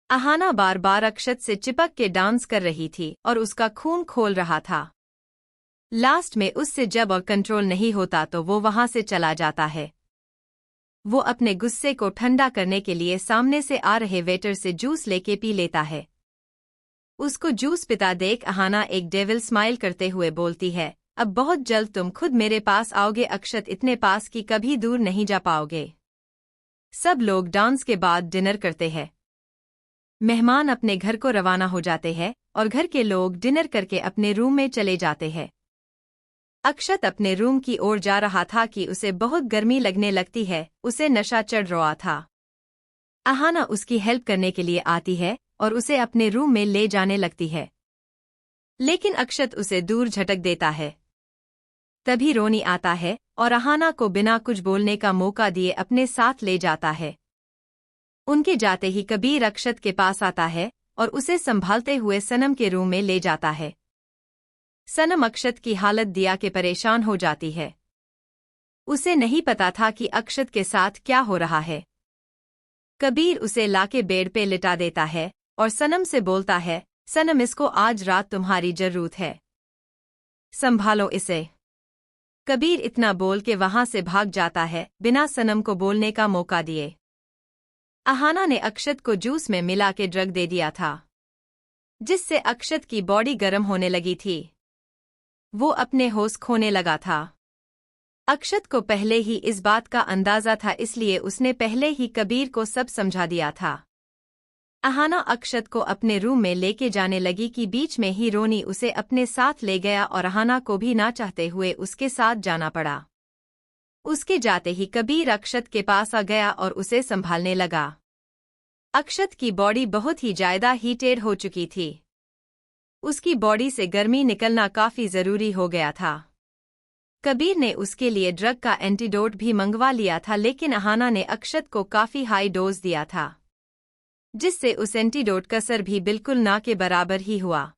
अहाना बार बार अक्षत से चिपक के डांस कर रही थी और उसका खून खोल रहा था। लास्ट में उससे जब और कंट्रोल नहीं होता तो वो वहां से चला जाता है। वो अपने गुस्से को ठंडा करने के लिए सामने से आ रहे वेटर से जूस लेके पी लेता है। उसको जूस पिता देख अहाना एक डेविल स्माइल करते हुए बोलती है, अब बहुत जल्द तुम खुद मेरे पास आओगे अक्षत, इतने पास कि कभी दूर नहीं जा पाओगे। सब लोग डांस के बाद डिनर करते हैं। मेहमान अपने घर को रवाना हो जाते हैं और घर के लोग डिनर करके अपने रूम में चले जाते हैं। अक्षत अपने रूम की ओर जा रहा था कि उसे बहुत गर्मी लगने लगती है। उसे नशा चढ़ रहा था। अहाना उसकी हेल्प करने के लिए आती है और उसे अपने रूम में ले जाने लगती है, लेकिन अक्षत उसे दूर झटक देता है। तभी रोनी आता है और अहाना को बिना कुछ बोलने का मौका दिए अपने साथ ले जाता है। उनके जाते ही कबीर अक्षत के पास आता है और उसे संभालते हुए सनम के रूम में ले जाता है। सनम अक्षत की हालत दिया के परेशान हो जाती है। उसे नहीं पता था कि अक्षत के साथ क्या हो रहा है। कबीर उसे लाके बेड पे लिटा देता है और सनम से बोलता है, सनम, इसको आज रात तुम्हारी जरूरत है, संभालो इसे। कबीर इतना बोल के वहां से भाग जाता है बिना सनम को बोलने का मौका दिए। अहाना ने अक्षत को जूस में मिला के ड्रग दे दिया था, जिससे अक्षत की बॉडी गर्म होने लगी थी। वो अपने होश खोने लगा था। अक्षत को पहले ही इस बात का अंदाजा था, इसलिए उसने पहले ही कबीर को सब समझा दिया था। अहाना अक्षत को अपने रूम में लेके जाने लगी कि बीच में ही रोनी उसे अपने साथ ले गया और अहाना को भी ना चाहते हुए उसके साथ जाना पड़ा। उसके जाते ही कबीर अक्षत के पास आ गया और उसे संभालने लगा। अक्षत की बॉडी बहुत ही ज्यादा हीटेड हो चुकी थी। उसकी बॉडी से गर्मी निकलना काफी जरूरी हो गया था। कबीर ने उसके लिए ड्रग का एंटीडोट भी मंगवा लिया था, लेकिन अहाना ने अक्षत को काफी हाई डोज दिया था, जिससे उस एंटीडोट का असर भी बिल्कुल ना के बराबर ही हुआ।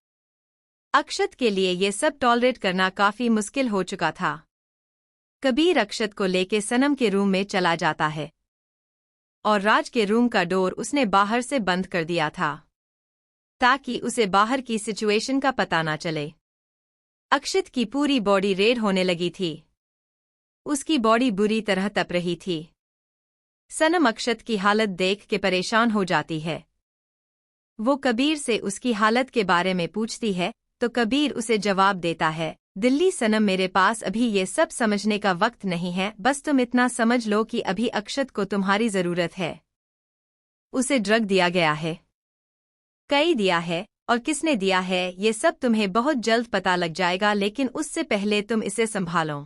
अक्षत के लिए ये सब टॉलरेट करना काफी मुश्किल हो चुका था। कबीर अक्षत को लेके सनम के रूम में चला जाता है और राज के रूम का डोर उसने बाहर से बंद कर दिया था, ताकि उसे बाहर की सिचुएशन का पता ना चले। अक्षत की पूरी बॉडी रेड होने लगी थी। उसकी बॉडी बुरी तरह तप रही थी। सनम अक्षत की हालत देख के परेशान हो जाती है। वो कबीर से उसकी हालत के बारे में पूछती है तो कबीर उसे जवाब देता है, दिल्ली सनम, मेरे पास अभी ये सब समझने का वक्त नहीं है, बस तुम इतना समझ लो कि अभी अक्षत को तुम्हारी जरूरत है। उसे ड्रग दिया गया है, कई दिया है, और किसने दिया है ये सब तुम्हें बहुत जल्द पता लग जाएगा, लेकिन उससे पहले तुम इसे संभालो।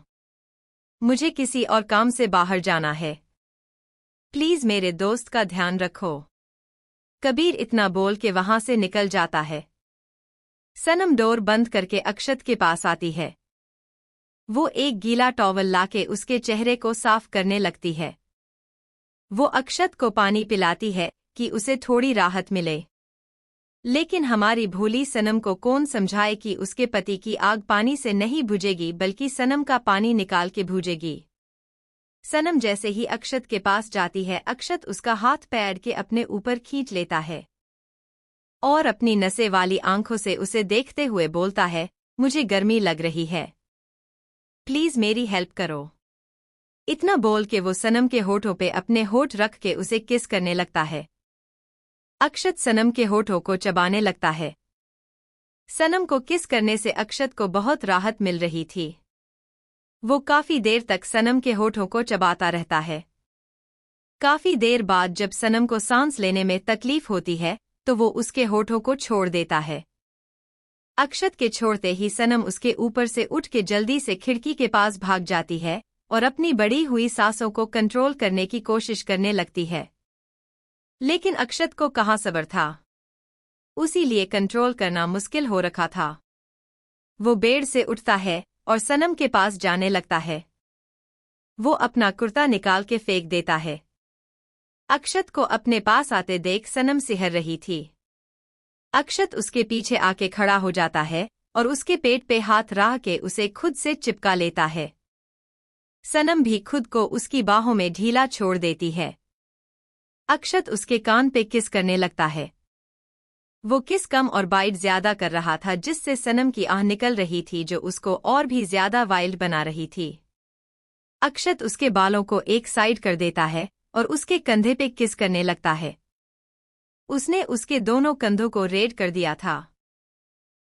मुझे किसी और काम से बाहर जाना है। प्लीज मेरे दोस्त का ध्यान रखो। कबीर इतना बोल के वहां से निकल जाता है। सनम डोर बंद करके अक्षत के पास आती है। वो एक गीला टॉवल लाके उसके चेहरे को साफ करने लगती है। वो अक्षत को पानी पिलाती है कि उसे थोड़ी राहत मिले। लेकिन हमारी भोली सनम को कौन समझाए कि उसके पति की आग पानी से नहीं बुझेगी, बल्कि सनम का पानी निकाल के भूजेगी। सनम जैसे ही अक्षत के पास जाती है, अक्षत उसका हाथ पैर के अपने ऊपर खींच लेता है और अपनी नशे वाली आंखों से उसे देखते हुए बोलता है, मुझे गर्मी लग रही है, प्लीज मेरी हेल्प करो। इतना बोल के वो सनम के होठों पे अपने होठ रख के उसे किस करने लगता है। अक्षत सनम के होठों को चबाने लगता है। सनम को किस करने से अक्षत को बहुत राहत मिल रही थी। वो काफी देर तक सनम के होठों को चबाता रहता है। काफी देर बाद जब सनम को सांस लेने में तकलीफ होती है तो वो उसके होठों को छोड़ देता है। अक्षत के छोड़ते ही सनम उसके ऊपर से उठ के जल्दी से खिड़की के पास भाग जाती है और अपनी बढ़ी हुई सांसों को कंट्रोल करने की कोशिश करने लगती है। लेकिन अक्षत को कहाँ सब्र था, उसीलिए कंट्रोल करना मुश्किल हो रखा था। वो बेड से उठता है और सनम के पास जाने लगता है। वो अपना कुर्ता निकाल के फेंक देता है। अक्षत को अपने पास आते देख सनम सिहर रही थी। अक्षत उसके पीछे आके खड़ा हो जाता है और उसके पेट पे हाथ रख के उसे खुद से चिपका लेता है। सनम भी खुद को उसकी बाहों में ढीला छोड़ देती है। अक्षत उसके कान पे किस करने लगता है। वो किस कम और बाइट ज्यादा कर रहा था, जिससे सनम की आह निकल रही थी, जो उसको और भी ज्यादा वाइल्ड बना रही थी। अक्षत उसके बालों को एक साइड कर देता है और उसके कंधे पे किस करने लगता है। उसने उसके दोनों कंधों को रेड कर दिया था।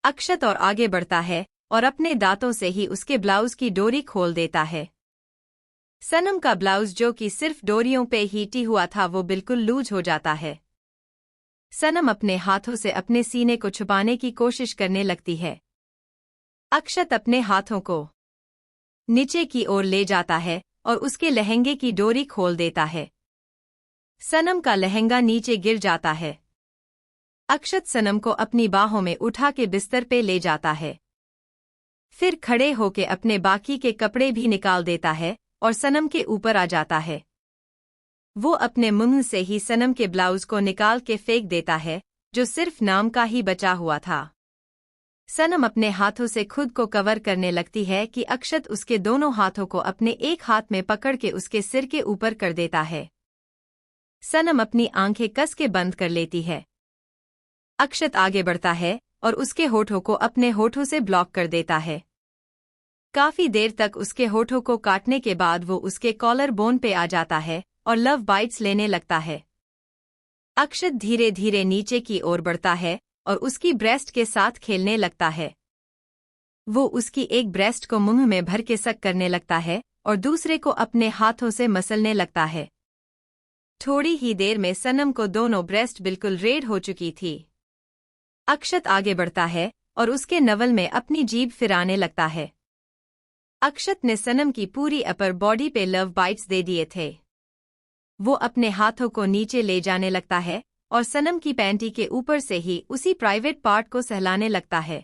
अक्षत और आगे बढ़ता है और अपने दांतों से ही उसके ब्लाउज की डोरी खोल देता है। सनम का ब्लाउज जो कि सिर्फ डोरियों पे ही टी हुआ था, वो बिल्कुल लूज हो जाता है। सनम अपने हाथों से अपने सीने को छुपाने की कोशिश करने लगती है। अक्षत अपने हाथों को नीचे की ओर ले जाता है और उसके लहंगे की डोरी खोल देता है। सनम का लहंगा नीचे गिर जाता है। अक्षत सनम को अपनी बाहों में उठा के बिस्तर पे ले जाता है। फिर खड़े होके अपने बाकी के कपड़े भी निकाल देता है और सनम के ऊपर आ जाता है। वो अपने मुंह से ही सनम के ब्लाउज को निकाल के फेंक देता है, जो सिर्फ नाम का ही बचा हुआ था। सनम अपने हाथों से खुद को कवर करने लगती है कि अक्षत उसके दोनों हाथों को अपने एक हाथ में पकड़ के उसके सिर के ऊपर कर देता है। सनम अपनी आंखें कस के बंद कर लेती है। अक्षत आगे बढ़ता है और उसके होठों को अपने होठों से ब्लॉक कर देता है। काफी देर तक उसके होठों को काटने के बाद वो उसके कॉलर बोन पे आ जाता है और लव बाइट्स लेने लगता है। अक्षत धीरे धीरे नीचे की ओर बढ़ता है और उसकी ब्रेस्ट के साथ खेलने लगता है। वो उसकी एक ब्रेस्ट को मुंह में भर के सक करने लगता है और दूसरे को अपने हाथों से मसलने लगता है। थोड़ी ही देर में सनम को दोनों ब्रेस्ट बिल्कुल रेड हो चुकी थी। अक्षत आगे बढ़ता है और उसके नवल में अपनी जीभ फिराने लगता है। अक्षत ने सनम की पूरी अपर बॉडी पे लव बाइट्स दे दिए थे। वो अपने हाथों को नीचे ले जाने लगता है और सनम की पैंटी के ऊपर से ही उसी प्राइवेट पार्ट को सहलाने लगता है।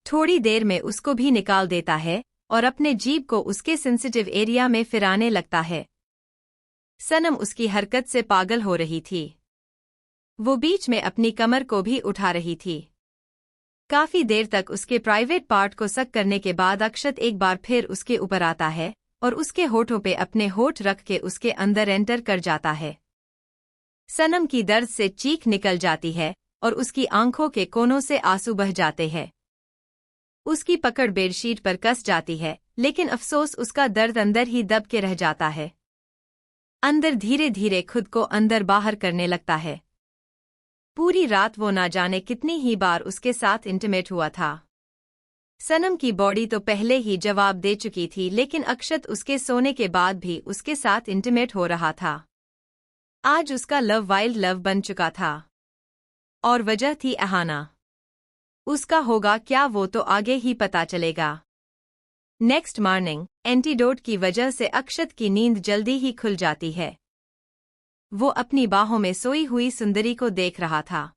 थोड़ी देर में उसको भी निकाल देता है और अपने जीभ को उसके सेंसिटिव एरिया में फिराने लगता है। सनम उसकी हरकत से पागल हो रही थी। वो बीच में अपनी कमर को भी उठा रही थी। काफी देर तक उसके प्राइवेट पार्ट को सक करने के बाद अक्षत एक बार फिर उसके ऊपर आता है और उसके होठों पे अपने होठ रख के उसके अंदर एंटर कर जाता है। सनम की दर्द से चीख निकल जाती है और उसकी आंखों के कोनों से आंसू बह जाते हैं। उसकी पकड़ बेडशीट पर कस जाती है, लेकिन अफसोस उसका दर्द अंदर ही दब के रह जाता है। अंदर धीरे धीरे खुद को अंदर बाहर करने लगता है। पूरी रात वो ना जाने कितनी ही बार उसके साथ इंटीमेट हुआ था। सनम की बॉडी तो पहले ही जवाब दे चुकी थी, लेकिन अक्षत उसके सोने के बाद भी उसके साथ इंटीमेट हो रहा था। आज उसका लव वाइल्ड लव बन चुका था और वजह थी अहाना। उसका होगा क्या वो तो आगे ही पता चलेगा। नेक्स्ट मॉर्निंग एंटीडोट की वजह से अक्षत की नींद जल्दी ही खुल जाती है। वो अपनी बाहों में सोई हुई सुंदरी को देख रहा था,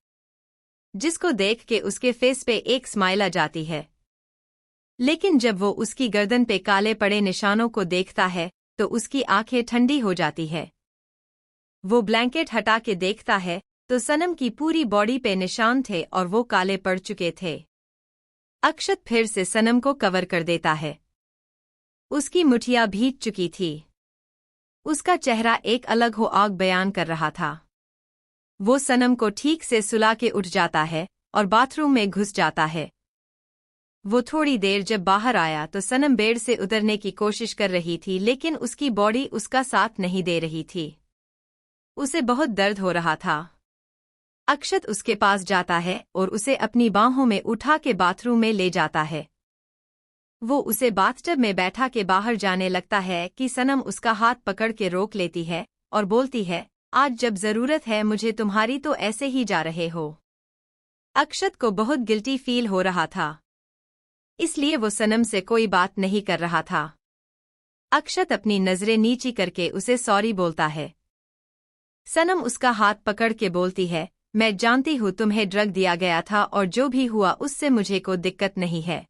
जिसको देख के उसके फेस पे एक स्माइल आ जाती है। लेकिन जब वो उसकी गर्दन पे काले पड़े निशानों को देखता है तो उसकी आंखें ठंडी हो जाती है। वो ब्लैंकेट हटा के देखता है तो सनम की पूरी बॉडी पे निशान थे और वो काले पड़ चुके थे। अक्षत फिर से सनम को कवर कर देता है। उसकी मुठियां भीग चुकी थी। उसका चेहरा एक अलग हो आग बयान कर रहा था। वो सनम को ठीक से सुला के उठ जाता है और बाथरूम में घुस जाता है। वो थोड़ी देर जब बाहर आया तो सनम बेड से उतरने की कोशिश कर रही थी, लेकिन उसकी बॉडी उसका साथ नहीं दे रही थी। उसे बहुत दर्द हो रहा था। अक्षत उसके पास जाता है और उसे अपनी बाहों में उठा के बाथरूम में ले जाता है। वो उसे बाथटब में बैठा के बाहर जाने लगता है कि सनम उसका हाथ पकड़ के रोक लेती है और बोलती है, आज जब जरूरत है मुझे तुम्हारी तो ऐसे ही जा रहे हो। अक्षत को बहुत गिल्टी फील हो रहा था, इसलिए वो सनम से कोई बात नहीं कर रहा था। अक्षत अपनी नजरें नीची करके उसे सॉरी बोलता है। सनम उसका हाथ पकड़ के बोलती है, मैं जानती हूँ तुम्हें ड्रग दिया गया था और जो भी हुआ उससे मुझे कोई दिक्कत नहीं है।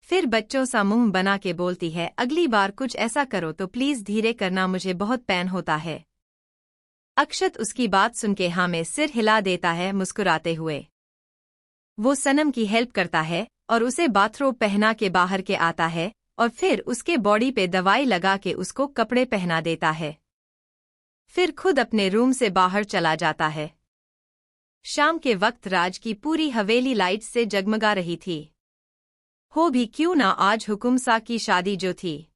फिर बच्चों सा मुंह बना के बोलती है, अगली बार कुछ ऐसा करो तो प्लीज धीरे करना, मुझे बहुत पेन होता है। अक्षत उसकी बात सुन के हाँ में सिर हिला देता है मुस्कुराते हुए। वो सनम की हेल्प करता है और उसे बाथरोब पहना के बाहर के आता है और फिर उसके बॉडी पे दवाई लगा के उसको कपड़े पहना देता है। फिर खुद अपने रूम से बाहर चला जाता है। शाम के वक्त राज की पूरी हवेली लाइट से जगमगा रही थी। हो भी क्यों ना आज हुकुम सा की शादी जो थी,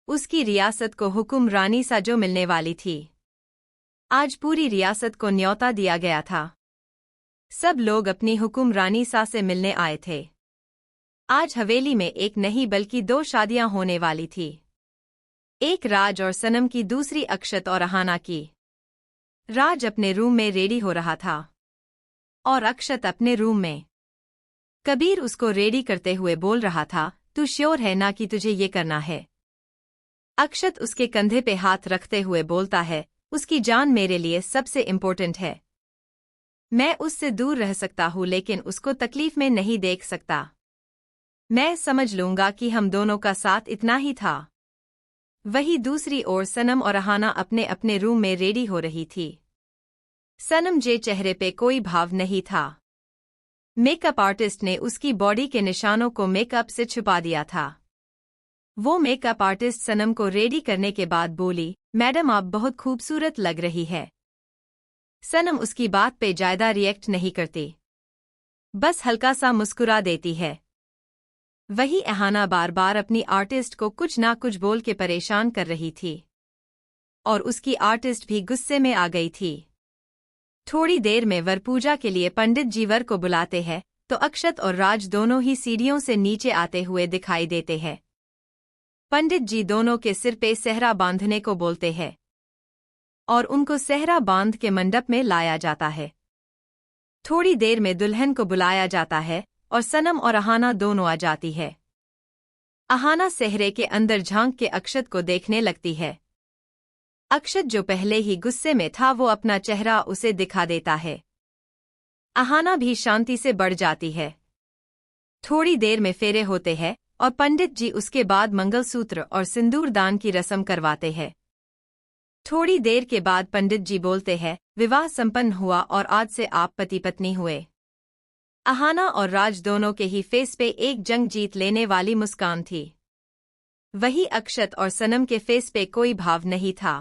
उसकी रियासत को हुकुम रानी सा जो मिलने वाली थी। आज पूरी रियासत को न्योता दिया गया था। सब लोग अपनी हुकुम रानी सा से मिलने आए थे। आज हवेली में एक नहीं बल्कि 2 शादियां होने वाली थी। एक राज और सनम की, दूसरी अक्षत और अहाना की। राज अपने रूम में रेडी हो रहा था और अक्षत अपने रूम में। कबीर उसको रेडी करते हुए बोल रहा था, तू श्योर है ना कि तुझे ये करना है? अक्षत उसके कंधे पे हाथ रखते हुए बोलता है, उसकी जान मेरे लिए सबसे इम्पोर्टेंट है। मैं उससे दूर रह सकता हूँ लेकिन उसको तकलीफ में नहीं देख सकता। मैं समझ लूंगा कि हम दोनों का साथ इतना ही था। वहीं दूसरी ओर सनम और अहाना अपने अपने रूम में रेडी हो रही थी। सनम जे चेहरे पे कोई भाव नहीं था। मेकअप आर्टिस्ट ने उसकी बॉडी के निशानों को मेकअप से छुपा दिया था। वो मेकअप आर्टिस्ट सनम को रेडी करने के बाद बोली, मैडम आप बहुत खूबसूरत लग रही है। सनम उसकी बात पे ज्यादा रिएक्ट नहीं करती, बस हल्का सा मुस्कुरा देती है। वही अहाना बार बार अपनी आर्टिस्ट को कुछ ना कुछ बोल के परेशान कर रही थी और उसकी आर्टिस्ट भी गुस्से में आ गई थी। थोड़ी देर में वर पूजा के लिए पंडित जी वर को बुलाते हैं तो अक्षत और राज दोनों ही सीढ़ियों से नीचे आते हुए दिखाई देते हैं। पंडित जी दोनों के सिर पे सेहरा बांधने को बोलते हैं और उनको सेहरा बांध के मंडप में लाया जाता है। थोड़ी देर में दुल्हन को बुलाया जाता है और सनम और अहाना दोनों आ जाती है। अहाना सेहरे के अंदर झांक के अक्षत को देखने लगती है। अक्षत जो पहले ही गुस्से में था वो अपना चेहरा उसे दिखा देता है। अहाना भी शांति से बढ़ जाती है। थोड़ी देर में फेरे होते हैं और पंडित जी उसके बाद मंगलसूत्र और सिंदूर दान की रस्म करवाते हैं। थोड़ी देर के बाद पंडित जी बोलते हैं, विवाह संपन्न हुआ और आज से आप पति पत्नी हुए। अहाना और राज दोनों के ही फेस पे एक जंग जीत लेने वाली मुस्कान थी। वही अक्षत और सनम के फेस पे कोई भाव नहीं था।